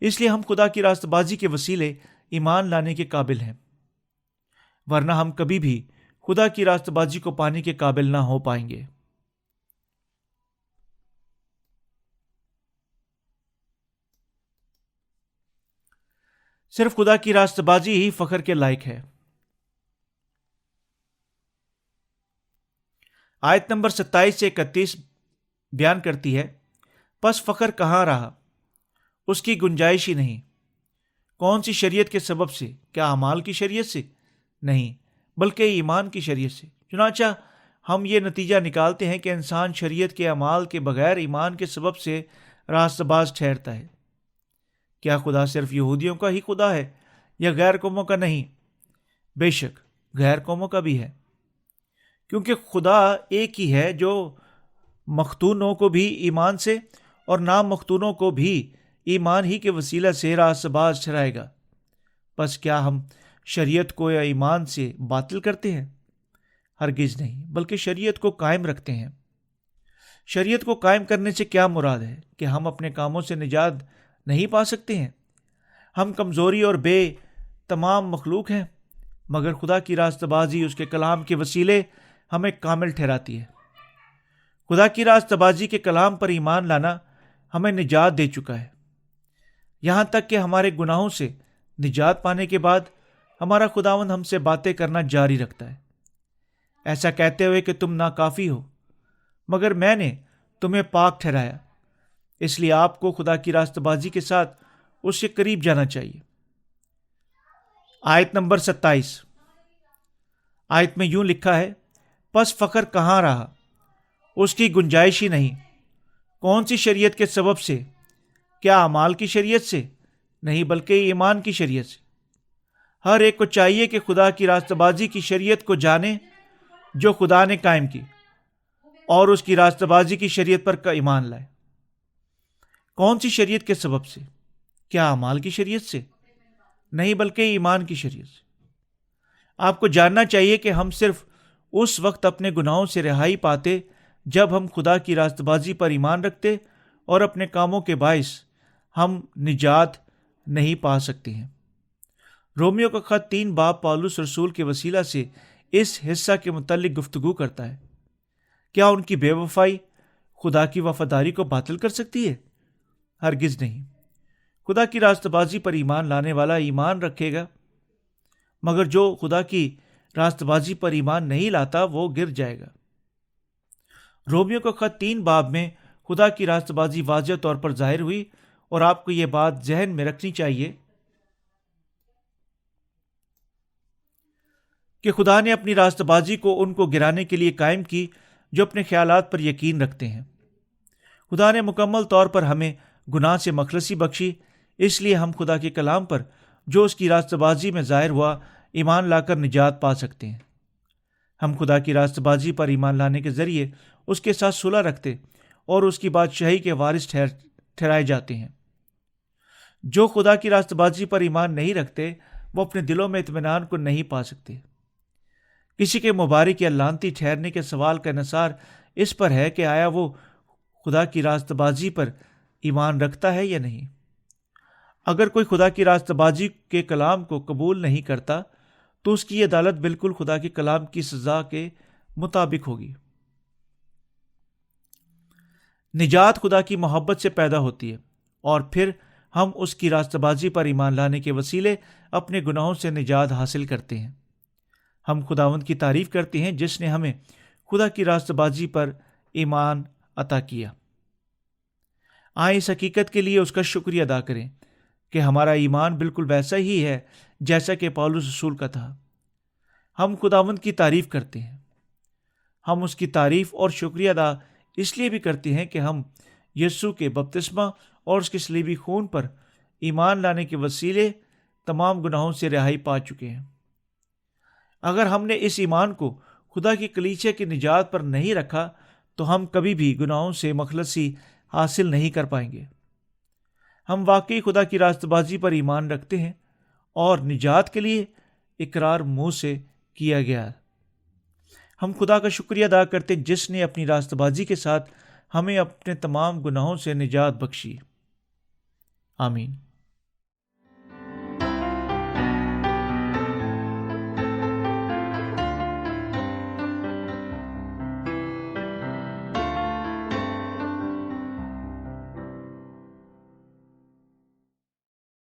اس لیے ہم خدا کی راست بازی کے وسیلے ایمان لانے کے قابل ہیں، ورنہ ہم کبھی بھی خدا کی راست بازی کو پانے کے قابل نہ ہو پائیں گے۔ صرف خدا کی راست بازی ہی فخر کے لائق ہے۔ آیت نمبر 27 سے 31 بیان کرتی ہے، پس فخر کہاں رہا؟ اس کی گنجائش ہی نہیں۔ کون سی شریعت کے سبب سے؟ کیا اعمال کی شریعت سے؟ نہیں، بلکہ ایمان کی شریعت سے۔ چنانچہ ہم یہ نتیجہ نکالتے ہیں کہ انسان شریعت کے اعمال کے بغیر ایمان کے سبب سے راست باز ٹھہرتا ہے۔ کیا خدا صرف یہودیوں کا ہی خدا ہے یا غیر قوموں کا نہیں؟ بے شک غیر قوموں کا بھی ہے، کیونکہ خدا ایک ہی ہے جو مختونوں کو بھی ایمان سے اور نام مختونوں کو بھی ایمان ہی کے وسیلہ سے راست باز ٹھہرائے گا۔ پس کیا ہم شریعت کو یا ایمان سے باطل کرتے ہیں؟ ہرگز نہیں، بلکہ شریعت کو قائم رکھتے ہیں۔ شریعت کو قائم کرنے سے کیا مراد ہے؟ کہ ہم اپنے کاموں سے نجات نہیں پا سکتے ہیں۔ ہم کمزوری اور بے تمام مخلوق ہیں، مگر خدا کی راست بازی اس کے کلام کے وسیلے ہمیں کامل ٹھہراتی ہے۔ خدا کی راست بازی کے کلام پر ایمان لانا ہمیں نجات دے چکا ہے، یہاں تک کہ ہمارے گناہوں سے نجات پانے کے بعد ہمارا خداوند ہم سے باتیں کرنا جاری رکھتا ہے، ایسا کہتے ہوئے کہ تم ناکافی ہو، مگر میں نے تمہیں پاک ٹھہرایا۔ اس لیے آپ کو خدا کی راست بازی کے ساتھ اس کے قریب جانا چاہیے۔ آیت نمبر 27 آیت میں یوں لکھا ہے، پس فخر کہاں رہا؟ اس کی گنجائش ہی نہیں۔ کون سی شریعت کے سبب سے؟ کیا اعمال کی شریعت سے؟ نہیں، بلکہ ایمان کی شریعت سے۔ ہر ایک کو چاہیے کہ خدا کی راست بازی کی شریعت کو جانے جو خدا نے قائم کی، اور اس کی راست بازی کی شریعت پر ایمان لائے۔ کون سی شریعت کے سبب سے؟ کیا اعمال کی شریعت سے؟ نہیں، بلکہ ایمان کی شریعت سے۔ آپ کو جاننا چاہیے کہ ہم صرف اس وقت اپنے گناہوں سے رہائی پاتے جب ہم خدا کی راست بازی پر ایمان رکھتے، اور اپنے کاموں کے باعث ہم نجات نہیں پا سکتے ہیں۔ رومیو کا خط 3 باب پولس رسول کے وسیلہ سے اس حصہ کے متعلق گفتگو کرتا ہے۔ کیا ان کی بے وفائی خدا کی وفاداری کو باطل کر سکتی ہے؟ ہرگز نہیں۔ خدا کی راست بازی پر ایمان لانے والا ایمان رکھے گا، مگر جو خدا کی راست بازی پر ایمان نہیں لاتا وہ گر جائے گا۔ رومیو کا خط 3 باب میں خدا کی راست بازی واضح طور پر ظاہر ہوئی، اور آپ کو یہ بات ذہن میں رکھنی چاہیے کہ خدا نے اپنی راست بازی کو ان کو گرانے کے لیے قائم کی جو اپنے خیالات پر یقین رکھتے ہیں۔ خدا نے مکمل طور پر ہمیں گناہ سے مخلصی بخشی، اس لیے ہم خدا کے کلام پر جو اس کی راست بازی میں ظاہر ہوا ایمان لا کر نجات پا سکتے ہیں۔ ہم خدا کی راست بازی پر ایمان لانے کے ذریعے اس کے ساتھ صلح رکھتے اور اس کی بادشاہی کے وارث ٹھہرائے جاتے ہیں۔ جو خدا کی راست بازی پر ایمان نہیں رکھتے وہ اپنے دلوں میں اطمینان کو نہیں پا سکتے۔ کسی کے مبارک یا لعنتی ٹھہرنے کے سوال کا انحصار اس پر ہے کہ آیا وہ خدا کی راست بازی پر ایمان رکھتا ہے یا نہیں۔ اگر کوئی خدا کی راست بازی کے کلام کو قبول نہیں کرتا تو اس کی عدالت بالکل خدا کے کلام کی سزا کے مطابق ہوگی۔ نجات خدا کی محبت سے پیدا ہوتی ہے، اور پھر ہم اس کی راستہ بازی پر ایمان لانے کے وسیلے اپنے گناہوں سے نجات حاصل کرتے ہیں۔ ہم خداوند کی تعریف کرتے ہیں جس نے ہمیں خدا کی راستہ بازی پر ایمان عطا کیا۔ آئیں اس حقیقت کے لیے اس کا شکریہ ادا کریں کہ ہمارا ایمان بالکل ویسا ہی ہے جیسا کہ پولس رسول کا تھا۔ ہم خداوند کی تعریف کرتے ہیں۔ ہم اس کی تعریف اور شکریہ ادا اس لیے بھی کرتے ہیں کہ ہم یسوع کے بپتسمہ اور اس کے صلیبی خون پر ایمان لانے کے وسیلے تمام گناہوں سے رہائی پا چکے ہیں۔ اگر ہم نے اس ایمان کو خدا کی کلیسیا کی نجات پر نہیں رکھا تو ہم کبھی بھی گناہوں سے مخلصی حاصل نہیں کر پائیں گے۔ ہم واقعی خدا کی راستہ بازی پر ایمان رکھتے ہیں اور نجات کے لیے اقرار منہ سے کیا گیا۔ ہم خدا کا شکریہ ادا کرتے ہیں جس نے اپنی راستہ بازی کے ساتھ ہمیں اپنے تمام گناہوں سے نجات بخشی۔ آمین۔